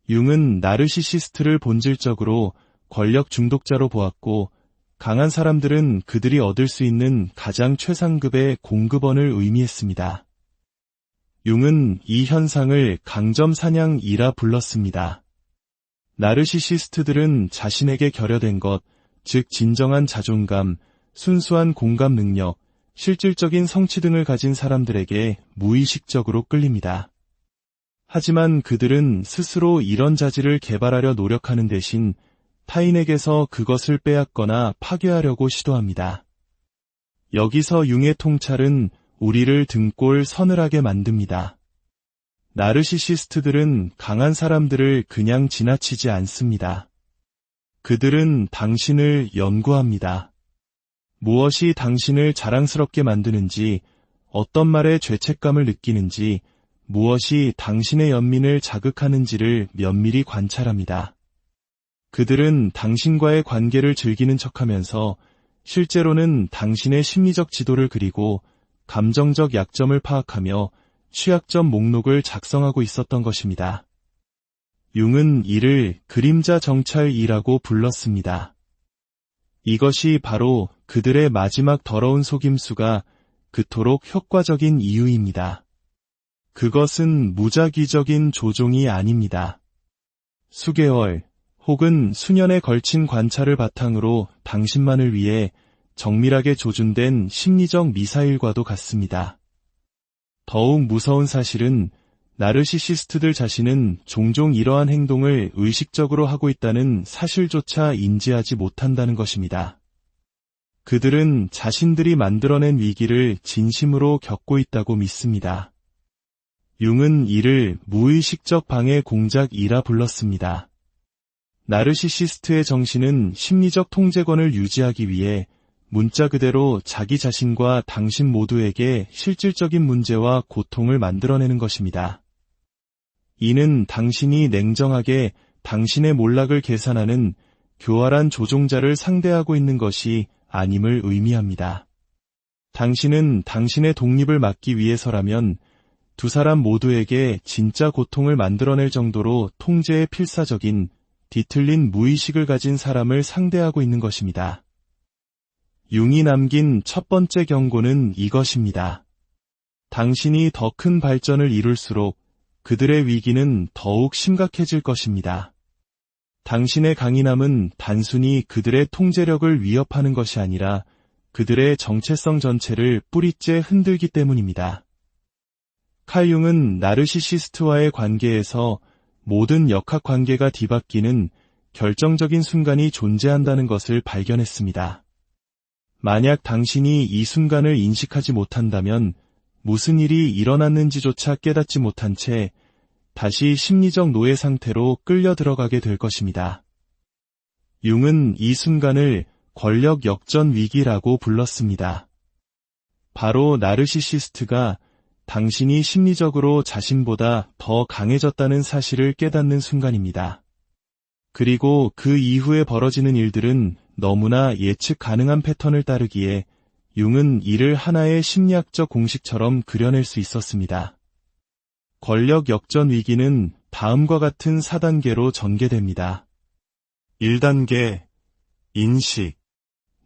융은 나르시시스트를 본질적으로 권력 중독자로 보았고 강한 사람들은 그들이 얻을 수 있는 가장 최상급의 공급원을 의미했습니다. 융은 이 현상을 강점 사냥이라 불렀습니다. 나르시시스트들은 자신에게 결여된 것, 즉 진정한 자존감, 순수한 공감 능력, 실질적인 성취 등을 가진 사람들에게 무의식적으로 끌립니다. 하지만 그들은 스스로 이런 자질을 개발하려 노력하는 대신 타인에게서 그것을 빼앗거나 파괴하려고 시도합니다. 여기서 융의 통찰은 우리를 등골 서늘하게 만듭니다. 나르시시스트들은 강한 사람들을 그냥 지나치지 않습니다. 그들은 당신을 연구합니다. 무엇이 당신을 자랑스럽게 만드는지, 어떤 말에 죄책감을 느끼는지, 무엇이 당신의 연민을 자극하는지를 면밀히 관찰합니다. 그들은 당신과의 관계를 즐기는 척하면서 실제로는 당신의 심리적 지도를 그리고 감정적 약점을 파악하며 취약점 목록을 작성하고 있었던 것입니다. 융은 이를 그림자 정찰이라고 불렀습니다. 이것이 바로 그들의 마지막 더러운 속임수가 그토록 효과적인 이유입니다. 그것은 무작위적인 조종이 아닙니다. 수개월 혹은 수년에 걸친 관찰을 바탕으로 당신만을 위해 정밀하게 조준된 심리적 미사일과도 같습니다. 더욱 무서운 사실은 나르시시스트들 자신은 종종 이러한 행동을 의식적으로 하고 있다는 사실조차 인지하지 못한다는 것입니다. 그들은 자신들이 만들어낸 위기를 진심으로 겪고 있다고 믿습니다. 융은 이를 무의식적 방해 공작이라 불렀습니다. 나르시시스트의 정신은 심리적 통제권을 유지하기 위해 문자 그대로 자기 자신과 당신 모두에게 실질적인 문제와 고통을 만들어내는 것입니다. 이는 당신이 냉정하게 당신의 몰락을 계산하는 교활한 조종자를 상대하고 있는 것이 아님을 의미합니다. 당신은 당신의 독립을 막기 위해서라면 두 사람 모두에게 진짜 고통을 만들어낼 정도로 통제에 필사적인 뒤틀린 무의식을 가진 사람을 상대하고 있는 것입니다. 융이 남긴 첫 번째 경고는 이것입니다. 당신이 더 큰 발전을 이룰수록 그들의 위기는 더욱 심각해질 것입니다. 당신의 강인함은 단순히 그들의 통제력을 위협하는 것이 아니라 그들의 정체성 전체를 뿌리째 흔들기 때문입니다. 칼 융은 나르시시스트와의 관계에서 모든 역학관계가 뒤바뀌는 결정적인 순간이 존재한다는 것을 발견했습니다. 만약 당신이 이 순간을 인식하지 못한다면 무슨 일이 일어났는지조차 깨닫지 못한 채 다시 심리적 노예 상태로 끌려 들어가게 될 것입니다. 융은 이 순간을 권력 역전 위기라고 불렀습니다. 바로 나르시시스트가 당신이 심리적으로 자신보다 더 강해졌다는 사실을 깨닫는 순간입니다. 그리고 그 이후에 벌어지는 일들은 너무나 예측 가능한 패턴을 따르기에 융은 이를 하나의 심리학적 공식처럼 그려낼 수 있었습니다. 권력 역전 위기는 다음과 같은 4단계로 전개됩니다. 1단계, 인식.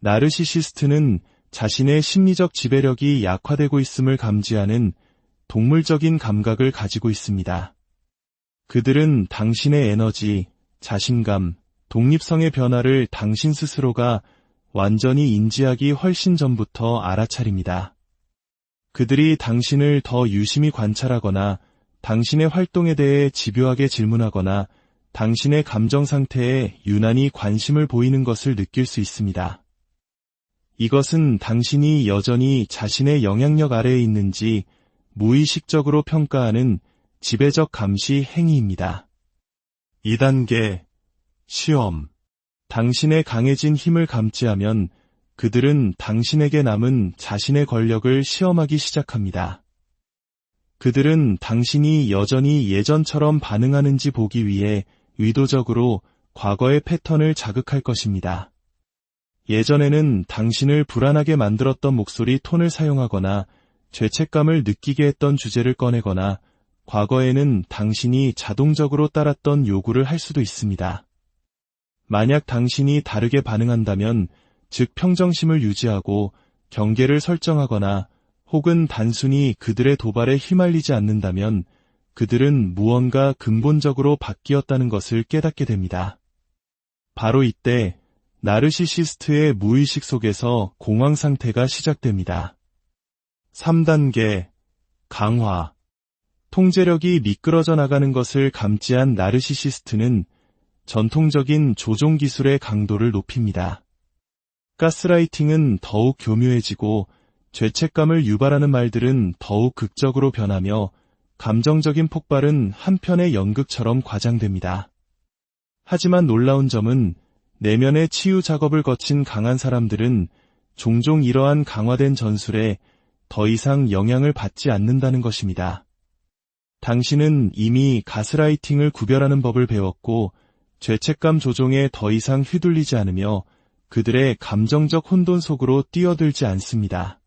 나르시시스트는 자신의 심리적 지배력이 약화되고 있음을 감지하는 동물적인 감각을 가지고 있습니다. 그들은 당신의 에너지, 자신감, 독립성의 변화를 당신 스스로가 완전히 인지하기 훨씬 전부터 알아차립니다. 그들이 당신을 더 유심히 관찰하거나 당신의 활동에 대해 집요하게 질문하거나 당신의 감정 상태에 유난히 관심을 보이는 것을 느낄 수 있습니다. 이것은 당신이 여전히 자신의 영향력 아래에 있는지 무의식적으로 평가하는 지배적 감시 행위입니다. 2단계, 시험. 당신의 강해진 힘을 감지하면 그들은 당신에게 남은 자신의 권력을 시험하기 시작합니다. 그들은 당신이 여전히 예전처럼 반응하는지 보기 위해 의도적으로 과거의 패턴을 자극할 것입니다. 예전에는 당신을 불안하게 만들었던 목소리 톤을 사용하거나 죄책감을 느끼게 했던 주제를 꺼내거나 과거에는 당신이 자동적으로 따랐던 요구를 할 수도 있습니다. 만약 당신이 다르게 반응한다면, 즉 평정심을 유지하고 경계를 설정하거나 혹은 단순히 그들의 도발에 휘말리지 않는다면 그들은 무언가 근본적으로 바뀌었다는 것을 깨닫게 됩니다. 바로 이때 나르시시스트의 무의식 속에서 공황 상태가 시작됩니다. 3단계, 강화. 통제력이 미끄러져 나가는 것을 감지한 나르시시스트는 전통적인 조종 기술의 강도를 높입니다. 가스라이팅은 더욱 교묘해지고 죄책감을 유발하는 말들은 더욱 극적으로 변하며 감정적인 폭발은 한편의 연극처럼 과장됩니다. 하지만 놀라운 점은 내면의 치유 작업을 거친 강한 사람들은 종종 이러한 강화된 전술에 더 이상 영향을 받지 않는다는 것입니다. 당신은 이미 가스라이팅을 구별하는 법을 배웠고 죄책감 조종에 더 이상 휘둘리지 않으며 그들의 감정적 혼돈 속으로 뛰어들지 않습니다.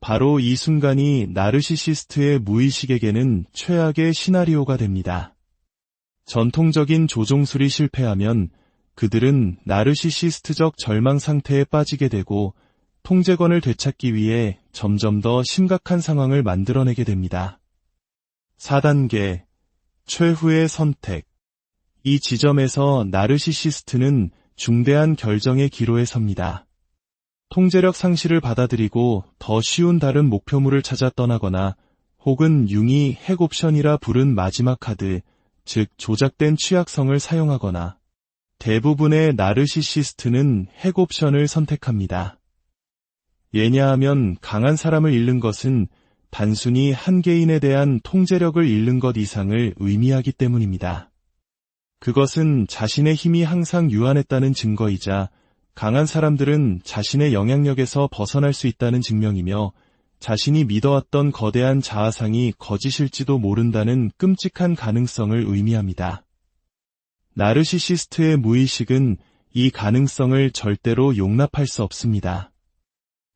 바로 이 순간이 나르시시스트의 무의식에게는 최악의 시나리오가 됩니다. 전통적인 조종술이 실패하면 그들은 나르시시스트적 절망 상태에 빠지게 되고 통제권을 되찾기 위해 점점 더 심각한 상황을 만들어내게 됩니다. 4단계, 최후의 선택. 이 지점에서 나르시시스트는 중대한 결정의 기로에 섭니다. 통제력 상실을 받아들이고 더 쉬운 다른 목표물을 찾아 떠나거나 혹은 융이 핵 옵션이라 부른 마지막 카드, 즉 조작된 취약성을 사용하거나 대부분의 나르시시스트는 핵 옵션을 선택합니다. 왜냐하면 강한 사람을 잃는 것은 단순히 한 개인에 대한 통제력을 잃는 것 이상을 의미하기 때문입니다. 그것은 자신의 힘이 항상 유한했다는 증거이자 강한 사람들은 자신의 영향력에서 벗어날 수 있다는 증명이며 자신이 믿어왔던 거대한 자아상이 거짓일지도 모른다는 끔찍한 가능성을 의미합니다. 나르시시스트의 무의식은 이 가능성을 절대로 용납할 수 없습니다.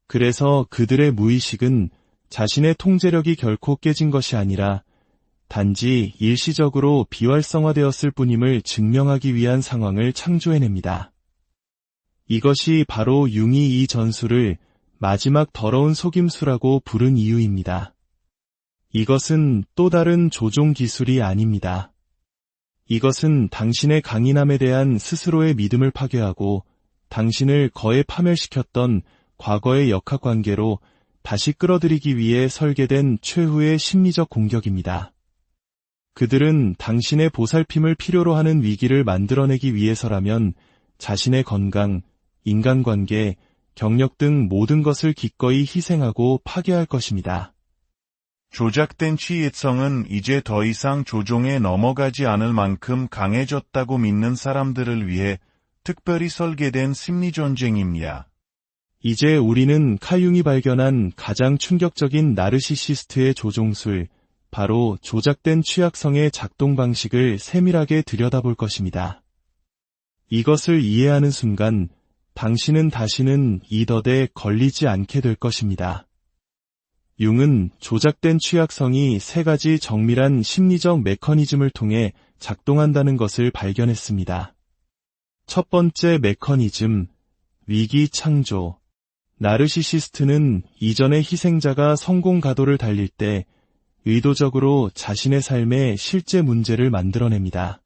그래서 그들의 무의식은 자신의 통제력이 결코 깨진 것이 아니라 단지 일시적으로 비활성화되었을 뿐임을 증명하기 위한 상황을 창조해냅니다. 이것이 바로 융이 이 전술을 마지막 더러운 속임수라고 부른 이유입니다. 이것은 또 다른 조종 기술이 아닙니다. 이것은 당신의 강인함에 대한 스스로의 믿음을 파괴하고 당신을 거에 파멸시켰던 과거의 역학관계로 다시 끌어들이기 위해 설계된 최후의 심리적 공격입니다. 그들은 당신의 보살핌을 필요로 하는 위기를 만들어내기 위해서라면 자신의 건강, 인간관계, 경력 등 모든 것을 기꺼이 희생하고 파괴할 것입니다. 조작된 치이성은 이제 더 이상 조종에 넘어가지 않을 만큼 강해졌다고 믿는 사람들을 위해 특별히 설계된 심리전쟁입니다. 이제 우리는 칼융이 발견한 가장 충격적인 나르시시스트의 조종술, 바로 조작된 취약성의 작동 방식을 세밀하게 들여다볼 것입니다. 이것을 이해하는 순간 당신은 다시는 이 덫에 걸리지 않게 될 것입니다. 융은 조작된 취약성이 세 가지 정밀한 심리적 메커니즘을 통해 작동한다는 것을 발견했습니다. 첫 번째 메커니즘, 위기 창조. 나르시시스트는 이전의 희생자가 성공 가도를 달릴 때 의도적으로 자신의 삶에 실제 문제를 만들어냅니다.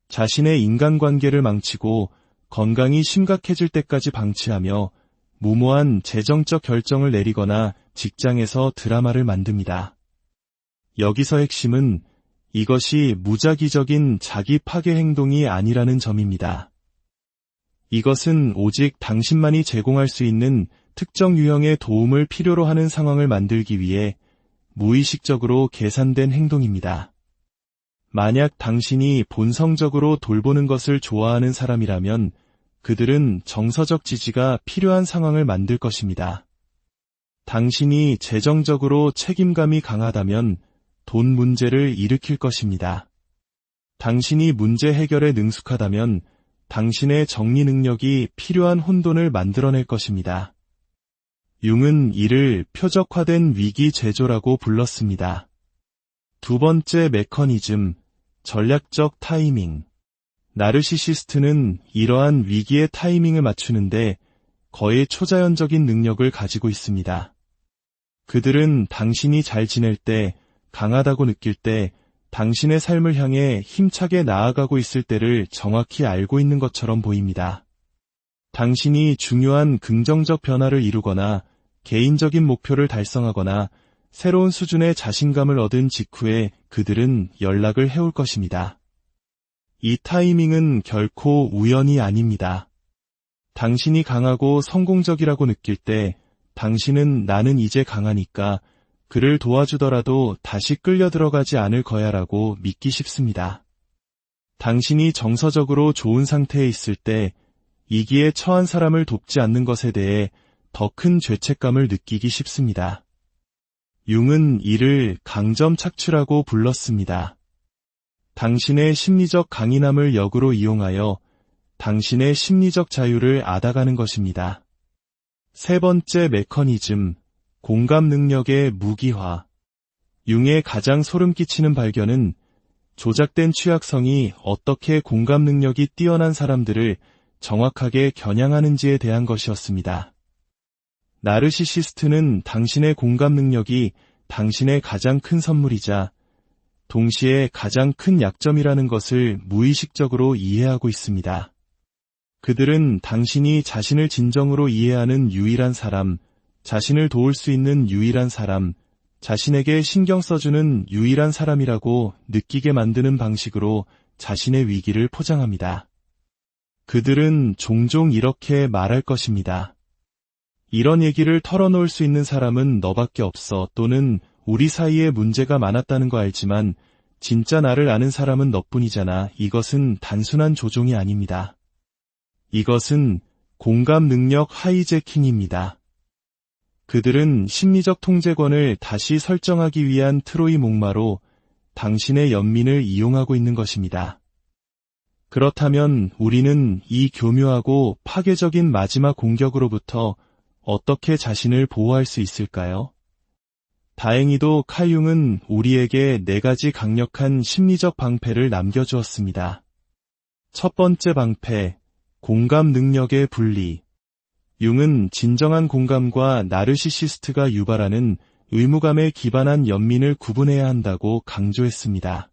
자신의 인간관계를 망치고 건강이 심각해질 때까지 방치하며 무모한 재정적 결정을 내리거나 직장에서 드라마를 만듭니다. 여기서 핵심은 이것이 무작위적인 자기 파괴 행동이 아니라는 점입니다. 이것은 오직 당신만이 제공할 수 있는 특정 유형의 도움을 필요로 하는 상황을 만들기 위해 무의식적으로 계산된 행동입니다. 만약 당신이 본성적으로 돌보는 것을 좋아하는 사람이라면 그들은 정서적 지지가 필요한 상황을 만들 것입니다. 당신이 재정적으로 책임감이 강하다면 돈 문제를 일으킬 것입니다. 당신이 문제 해결에 능숙하다면 당신의 정리 능력이 필요한 혼돈을 만들어낼 것입니다. 융은 이를 표적화된 위기 제조라고 불렀습니다. 두 번째 메커니즘, 전략적 타이밍. 나르시시스트는 이러한 위기의 타이밍을 맞추는데 거의 초자연적인 능력을 가지고 있습니다. 그들은 당신이 잘 지낼 때, 강하다고 느낄 때, 당신의 삶을 향해 힘차게 나아가고 있을 때를 정확히 알고 있는 것처럼 보입니다. 당신이 중요한 긍정적 변화를 이루거나 개인적인 목표를 달성하거나 새로운 수준의 자신감을 얻은 직후에 그들은 연락을 해올 것입니다. 이 타이밍은 결코 우연이 아닙니다. 당신이 강하고 성공적이라고 느낄 때 당신은 나는 이제 강하니까 그를 도와주더라도 다시 끌려 들어가지 않을 거야라고 믿기 쉽습니다. 당신이 정서적으로 좋은 상태에 있을 때 위기에 처한 사람을 돕지 않는 것에 대해 더 큰 죄책감을 느끼기 쉽습니다. 융은 이를 강점 착취라고 불렀습니다. 당신의 심리적 강인함을 역으로 이용하여 당신의 심리적 자유를 앗아가는 것입니다. 세 번째 메커니즘, 공감 능력의 무기화. 융의 가장 소름 끼치는 발견은 조작된 취약성이 어떻게 공감 능력이 뛰어난 사람들을 정확하게 겨냥하는지에 대한 것이었습니다. 나르시시스트는 당신의 공감 능력이 당신의 가장 큰 선물이자 동시에 가장 큰 약점이라는 것을 무의식적으로 이해하고 있습니다. 그들은 당신이 자신을 진정으로 이해하는 유일한 사람, 자신을 도울 수 있는 유일한 사람, 자신에게 신경 써주는 유일한 사람이라고 느끼게 만드는 방식으로 자신의 위기를 포장합니다. 그들은 종종 이렇게 말할 것입니다. 이런 얘기를 털어놓을 수 있는 사람은 너밖에 없어, 또는 우리 사이에 문제가 많았다는 거 알지만 진짜 나를 아는 사람은 너뿐이잖아. 이것은 단순한 조종이 아닙니다. 이것은 공감 능력 하이제킹입니다. 그들은 심리적 통제권을 다시 설정하기 위한 트로이 목마로 당신의 연민을 이용하고 있는 것입니다. 그렇다면 우리는 이 교묘하고 파괴적인 마지막 공격으로부터 어떻게 자신을 보호할 수 있을까요? 다행히도 칼융은 우리에게 4가지 강력한 심리적 방패를 남겨주었습니다. 첫 번째 방패, 공감 능력의 분리. 융은 진정한 공감과 나르시시스트가 유발하는 의무감에 기반한 연민을 구분해야 한다고 강조했습니다.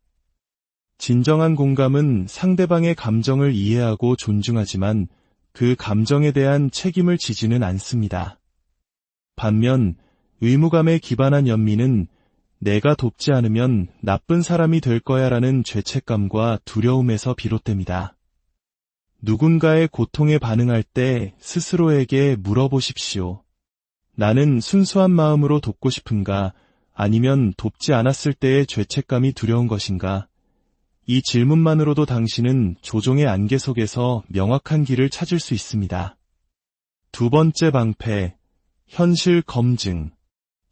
진정한 공감은 상대방의 감정을 이해하고 존중하지만 그 감정에 대한 책임을 지지는 않습니다. 반면 의무감에 기반한 연민은 내가 돕지 않으면 나쁜 사람이 될 거야라는 죄책감과 두려움에서 비롯됩니다. 누군가의 고통에 반응할 때 스스로에게 물어보십시오. 나는 순수한 마음으로 돕고 싶은가? 아니면 돕지 않았을 때의 죄책감이 두려운 것인가? 이 질문만으로도 당신은 조종의 안개 속에서 명확한 길을 찾을 수 있습니다. 두 번째 방패, 현실 검증.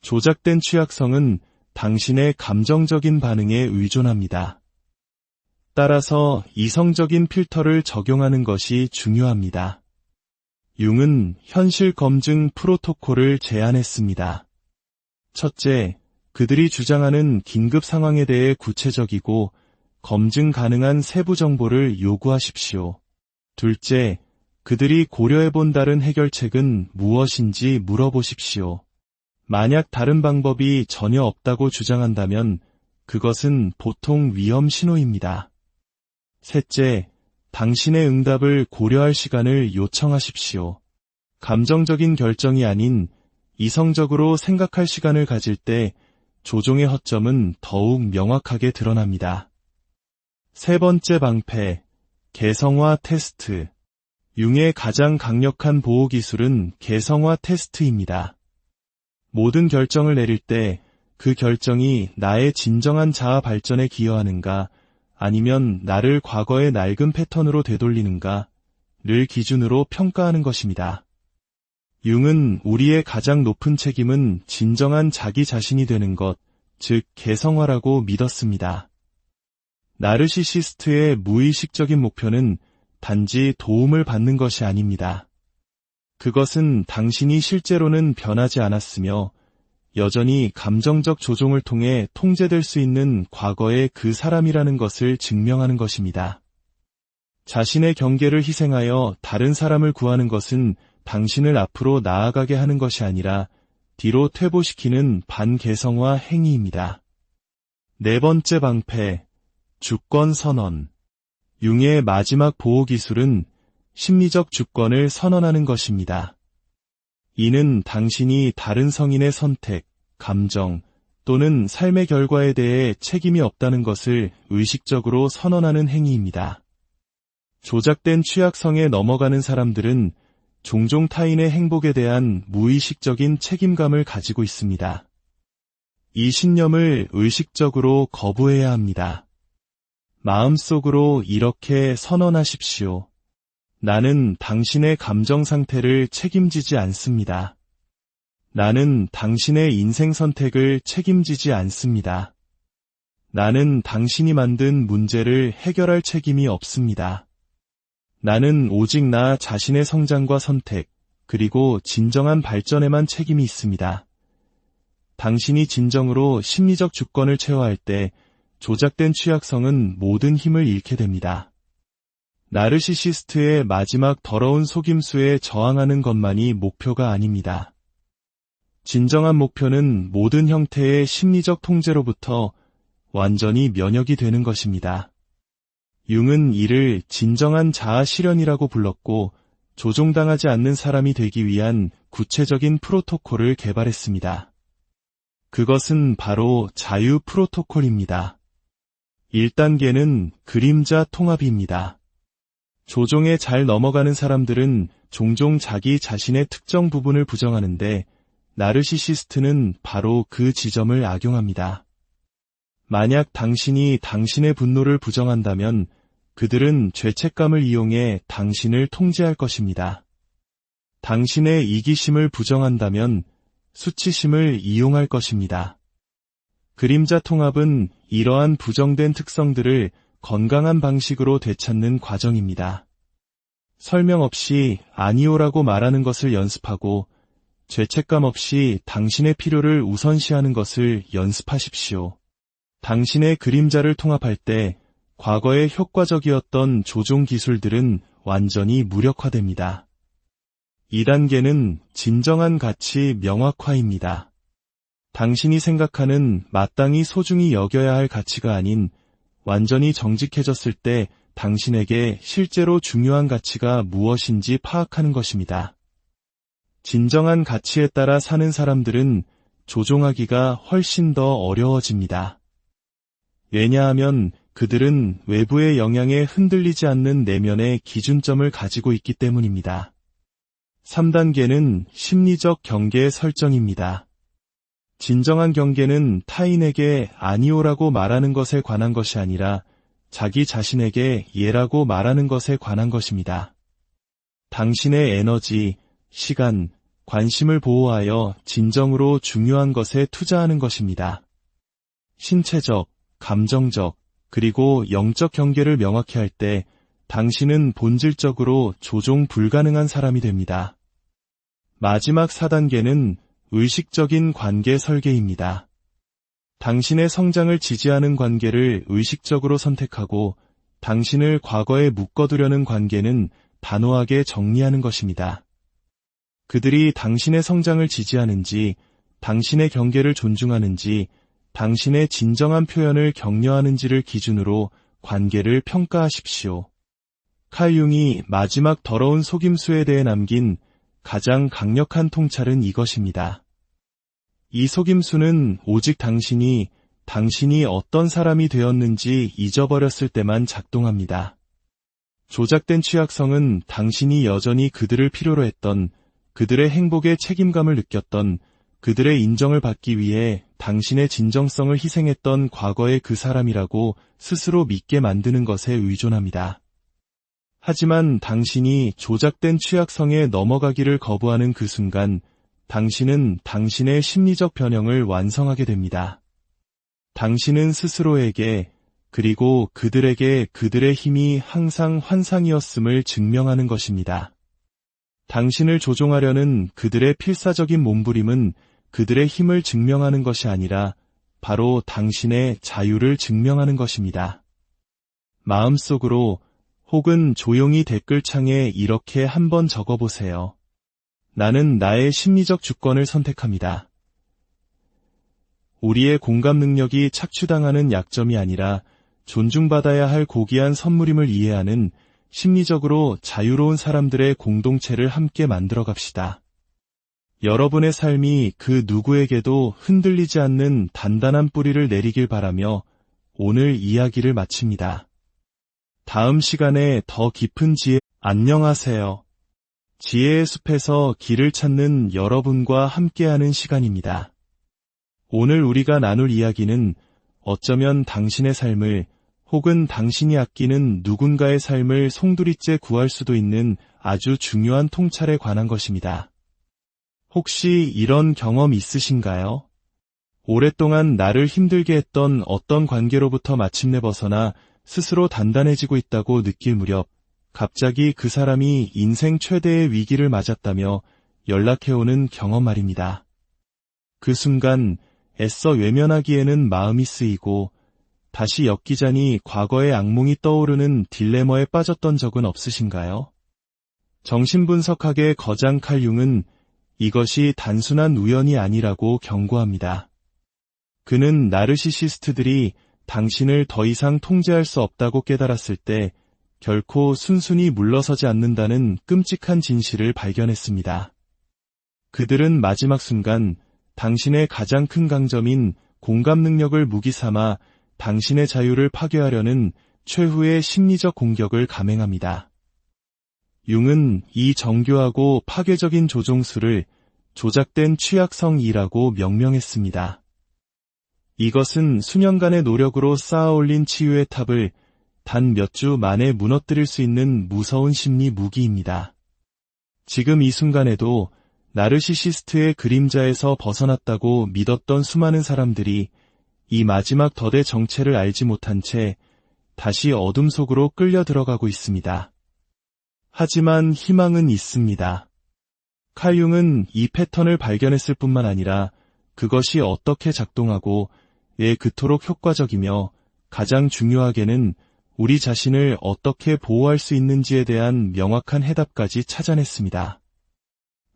조작된 취약성은 당신의 감정적인 반응에 의존합니다. 따라서 이성적인 필터를 적용하는 것이 중요합니다. 융은 현실 검증 프로토콜을 제안했습니다. 첫째, 그들이 주장하는 긴급 상황에 대해 구체적이고 검증 가능한 세부 정보를 요구하십시오. 둘째, 그들이 고려해본 다른 해결책은 무엇인지 물어보십시오. 만약 다른 방법이 전혀 없다고 주장한다면 그것은 보통 위험 신호입니다. 셋째, 당신의 응답을 고려할 시간을 요청하십시오. 감정적인 결정이 아닌 이성적으로 생각할 시간을 가질 때 조종의 허점은 더욱 명확하게 드러납니다. 세 번째 방패, 개성화 테스트. 융의 가장 강력한 보호 기술은 개성화 테스트입니다. 모든 결정을 내릴 때 그 결정이 나의 진정한 자아 발전에 기여하는가, 아니면 나를 과거의 낡은 패턴으로 되돌리는가를 기준으로 평가하는 것입니다. 융은 우리의 가장 높은 책임은 진정한 자기 자신이 되는 것, 즉 개성화라고 믿었습니다. 나르시시스트의 무의식적인 목표는 단지 도움을 받는 것이 아닙니다. 그것은 당신이 실제로는 변하지 않았으며 여전히 감정적 조종을 통해 통제될 수 있는 과거의 그 사람이라는 것을 증명하는 것입니다. 자신의 경계를 희생하여 다른 사람을 구하는 것은 당신을 앞으로 나아가게 하는 것이 아니라 뒤로 퇴보시키는 반개성화 행위입니다. 네 번째 방패, 주권 선언. 융의 마지막 보호 기술은 심리적 주권을 선언하는 것입니다. 이는 당신이 다른 성인의 선택, 감정 또는 삶의 결과에 대해 책임이 없다는 것을 의식적으로 선언하는 행위입니다. 조작된 취약성에 넘어가는 사람들은 종종 타인의 행복에 대한 무의식적인 책임감을 가지고 있습니다. 이 신념을 의식적으로 거부해야 합니다. 마음속으로 이렇게 선언하십시오. 나는 당신의 감정 상태를 책임지지 않습니다. 나는 당신의 인생 선택을 책임지지 않습니다. 나는 당신이 만든 문제를 해결할 책임이 없습니다. 나는 오직 나 자신의 성장과 선택, 그리고 진정한 발전에만 책임이 있습니다. 당신이 진정으로 심리적 주권을 체화할 때 조작된 취약성은 모든 힘을 잃게 됩니다. 나르시시스트의 마지막 더러운 속임수에 저항하는 것만이 목표가 아닙니다. 진정한 목표는 모든 형태의 심리적 통제로부터 완전히 면역이 되는 것입니다. 융은 이를 진정한 자아 실현이라고 불렀고, 조종당하지 않는 사람이 되기 위한 구체적인 프로토콜을 개발했습니다. 그것은 바로 자유 프로토콜입니다. 1단계는 그림자 통합입니다. 조종에 잘 넘어가는 사람들은 종종 자기 자신의 특정 부분을 부정하는데, 나르시시스트는 바로 그 지점을 악용합니다. 만약 당신이 당신의 분노를 부정한다면 그들은 죄책감을 이용해 당신을 통제할 것입니다. 당신의 이기심을 부정한다면 수치심을 이용할 것입니다. 그림자 통합은 이러한 부정된 특성들을 건강한 방식으로 되찾는 과정입니다. 설명 없이 아니오라고 말하는 것을 연습하고 죄책감 없이 당신의 필요를 우선시하는 것을 연습하십시오. 당신의 그림자를 통합할 때 과거에 효과적이었던 조종 기술들은 완전히 무력화됩니다. 2단계는 진정한 가치 명확화입니다. 당신이 생각하는 마땅히 소중히 여겨야 할 가치가 아닌 완전히 정직해졌을 때 당신에게 실제로 중요한 가치가 무엇인지 파악하는 것입니다. 진정한 가치에 따라 사는 사람들은 조종하기가 훨씬 더 어려워집니다. 왜냐하면 그들은 외부의 영향에 흔들리지 않는 내면의 기준점을 가지고 있기 때문입니다. 3단계는 심리적 경계 설정입니다. 진정한 경계는 타인에게 아니오라고 말하는 것에 관한 것이 아니라 자기 자신에게 예라고 말하는 것에 관한 것입니다. 당신의 에너지, 시간, 관심을 보호하여 진정으로 중요한 것에 투자하는 것입니다. 신체적, 감정적, 그리고 영적 경계를 명확히 할 때 당신은 본질적으로 조종 불가능한 사람이 됩니다. 마지막 4단계는 의식적인 관계 설계입니다. 당신의 성장을 지지하는 관계를 의식적으로 선택하고 당신을 과거에 묶어두려는 관계는 단호하게 정리하는 것입니다. 그들이 당신의 성장을 지지하는지, 당신의 경계를 존중하는지, 당신의 진정한 표현을 격려하는지를 기준으로 관계를 평가하십시오. 칼 융이 마지막 더러운 속임수에 대해 남긴 가장 강력한 통찰은 이것입니다. 이 속임수는 오직 당신이 어떤 사람이 되었는지 잊어버렸을 때만 작동합니다. 조작된 취약성은 당신이 여전히 그들을 필요로 했던, 그들의 행복에 책임감을 느꼈던, 그들의 인정을 받기 위해 당신의 진정성을 희생했던 과거의 그 사람이라고 스스로 믿게 만드는 것에 의존합니다. 하지만 당신이 조작된 취약성에 넘어가기를 거부하는 그 순간 당신은 당신의 심리적 변형을 완성하게 됩니다. 당신은 스스로에게 그리고 그들에게 그들의 힘이 항상 환상이었음을 증명하는 것입니다. 당신을 조종하려는 그들의 필사적인 몸부림은 그들의 힘을 증명하는 것이 아니라 바로 당신의 자유를 증명하는 것입니다. 마음속으로 혹은 조용히 댓글창에 이렇게 한번 적어보세요. 나는 나의 심리적 주권을 선택합니다. 우리의 공감 능력이 착취당하는 약점이 아니라 존중받아야 할 고귀한 선물임을 이해하는 심리적으로 자유로운 사람들의 공동체를 함께 만들어 갑시다. 여러분의 삶이 그 누구에게도 흔들리지 않는 단단한 뿌리를 내리길 바라며 오늘 이야기를 마칩니다. 다음 시간에 더 깊은 지혜, 안녕하세요. 지혜의 숲에서 길을 찾는 여러분과 함께하는 시간입니다. 오늘 우리가 나눌 이야기는 어쩌면 당신의 삶을 혹은 당신이 아끼는 누군가의 삶을 송두리째 구할 수도 있는 아주 중요한 통찰에 관한 것입니다. 혹시 이런 경험 있으신가요? 오랫동안 나를 힘들게 했던 어떤 관계로부터 마침내 벗어나 스스로 단단해지고 있다고 느낄 무렵 갑자기 그 사람이 인생 최대의 위기를 맞았다며 연락해오는 경험 말입니다. 그 순간 애써 외면하기에는 마음이 쓰이고 다시 엮이자니 과거의 악몽이 떠오르는 딜레마에 빠졌던 적은 없으신가요? 정신분석학의 거장 칼 융은 이것이 단순한 우연이 아니라고 경고합니다. 그는 나르시시스트들이 당신을 더 이상 통제할 수 없다고 깨달았을 때 결코 순순히 물러서지 않는다는 끔찍한 진실을 발견했습니다. 그들은 마지막 순간 당신의 가장 큰 강점인 공감 능력을 무기 삼아 당신의 자유를 파괴하려는 최후의 심리적 공격을 감행합니다. 융은 이 정교하고 파괴적인 조종수를 조작된 취약성이라고 명명했습니다. 이것은 수년간의 노력으로 쌓아올린 치유의 탑을 단 몇 주 만에 무너뜨릴 수 있는 무서운 심리 무기입니다. 지금 이 순간에도 나르시시스트의 그림자에서 벗어났다고 믿었던 수많은 사람들이 이 마지막 덫의 정체를 알지 못한 채 다시 어둠 속으로 끌려 들어가고 있습니다. 하지만 희망은 있습니다. 칼 융은 이 패턴을 발견했을 뿐만 아니라 그것이 어떻게 작동하고 왜 그토록 효과적이며 가장 중요하게는 우리 자신을 어떻게 보호할 수 있는지에 대한 명확한 해답까지 찾아냈습니다.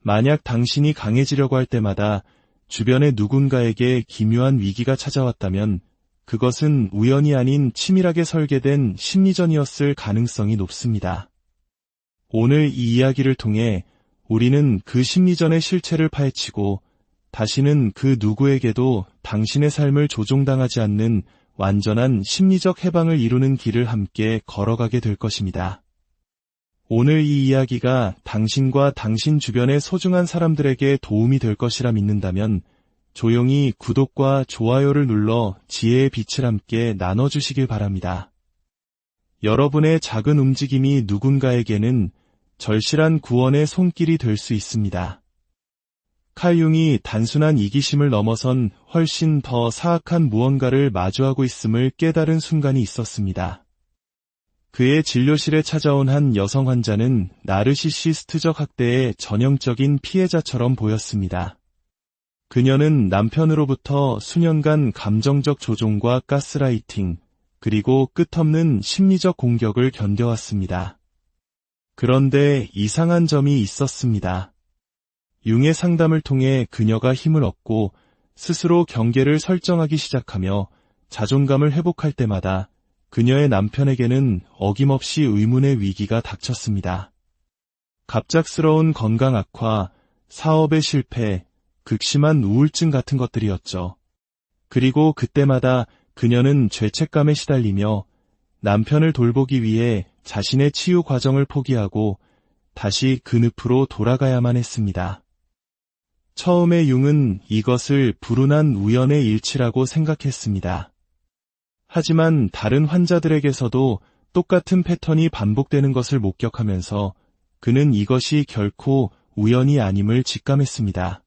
만약 당신이 강해지려고 할 때마다 주변의 누군가에게 기묘한 위기가 찾아왔다면 그것은 우연이 아닌 치밀하게 설계된 심리전이었을 가능성이 높습니다. 오늘 이 이야기를 통해 우리는 그 심리전의 실체를 파헤치고 다시는 그 누구에게도 당신의 삶을 조종당하지 않는 완전한 심리적 해방을 이루는 길을 함께 걸어가게 될 것입니다. 오늘 이 이야기가 당신과 당신 주변의 소중한 사람들에게 도움이 될 것이라 믿는다면 조용히 구독과 좋아요를 눌러 지혜의 빛을 함께 나눠주시길 바랍니다. 여러분의 작은 움직임이 누군가에게는 절실한 구원의 손길이 될 수 있습니다. 칼 융이 단순한 이기심을 넘어선 훨씬 더 사악한 무언가를 마주하고 있음을 깨달은 순간이 있었습니다. 그의 진료실에 찾아온 한 여성 환자는 나르시시스트적 학대의 전형적인 피해자처럼 보였습니다. 그녀는 남편으로부터 수년간 감정적 조종과 가스라이팅, 그리고 끝없는 심리적 공격을 견뎌왔습니다. 그런데 이상한 점이 있었습니다. 융의 상담을 통해 그녀가 힘을 얻고 스스로 경계를 설정하기 시작하며 자존감을 회복할 때마다 그녀의 남편에게는 어김없이 의문의 위기가 닥쳤습니다. 갑작스러운 건강 악화, 사업의 실패, 극심한 우울증 같은 것들이었죠. 그리고 그때마다 그녀는 죄책감에 시달리며 남편을 돌보기 위해 자신의 치유 과정을 포기하고 다시 그 늪으로 돌아가야만 했습니다. 처음에 융은 이것을 불운한 우연의 일치라고 생각했습니다. 하지만 다른 환자들에게서도 똑같은 패턴이 반복되는 것을 목격하면서 그는 이것이 결코 우연이 아님을 직감했습니다.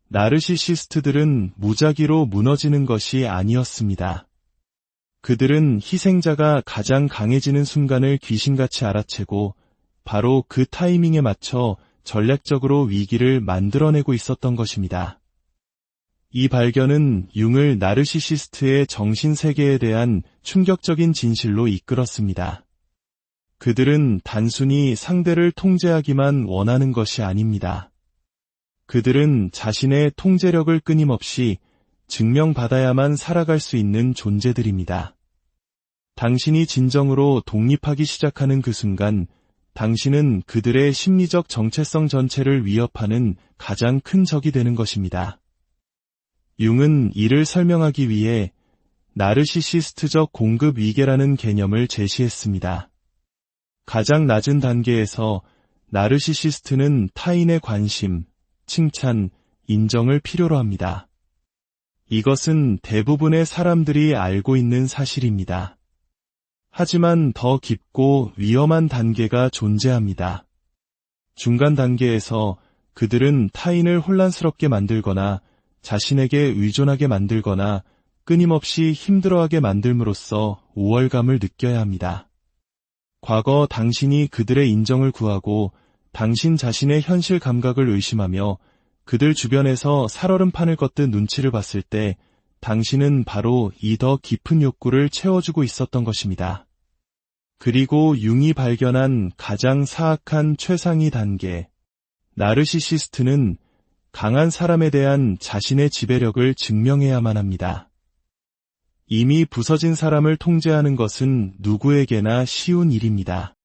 나르시시스트들은 무작위로 무너지는 것이 아니었습니다. 그들은 희생자가 가장 강해지는 순간을 귀신같이 알아채고 바로 그 타이밍에 맞춰 전략적으로 위기를 만들어내고 있었던 것입니다. 이 발견은 융을 나르시시스트의 정신세계에 대한 충격적인 진실로 이끌었습니다. 그들은 단순히 상대를 통제하기만 원하는 것이 아닙니다. 그들은 자신의 통제력을 끊임없이 증명받아야만 살아갈 수 있는 존재들입니다. 당신이 진정으로 독립하기 시작하는 그 순간 당신은 그들의 심리적 정체성 전체를 위협하는 가장 큰 적이 되는 것입니다. 융은 이를 설명하기 위해 나르시시스트적 공급 위계라는 개념을 제시했습니다. 가장 낮은 단계에서 나르시시스트는 타인의 관심, 칭찬, 인정을 필요로 합니다. 이것은 대부분의 사람들이 알고 있는 사실입니다. 하지만 더 깊고 위험한 단계가 존재합니다. 중간 단계에서 그들은 타인을 혼란스럽게 만들거나 자신에게 의존하게 만들거나 끊임없이 힘들어하게 만들므로써 우월감을 느껴야 합니다. 과거 당신이 그들의 인정을 구하고 당신 자신의 현실 감각을 의심하며 그들 주변에서 살얼음판을 걷듯 눈치를 봤을 때 당신은 바로 이 더 깊은 욕구를 채워주고 있었던 것입니다. 그리고 융이 발견한 가장 사악한 최상위 단계, 나르시시스트는 강한 사람에 대한 자신의 지배력을 증명해야만 합니다. 이미 부서진 사람을 통제하는 것은 누구에게나 쉬운 일입니다.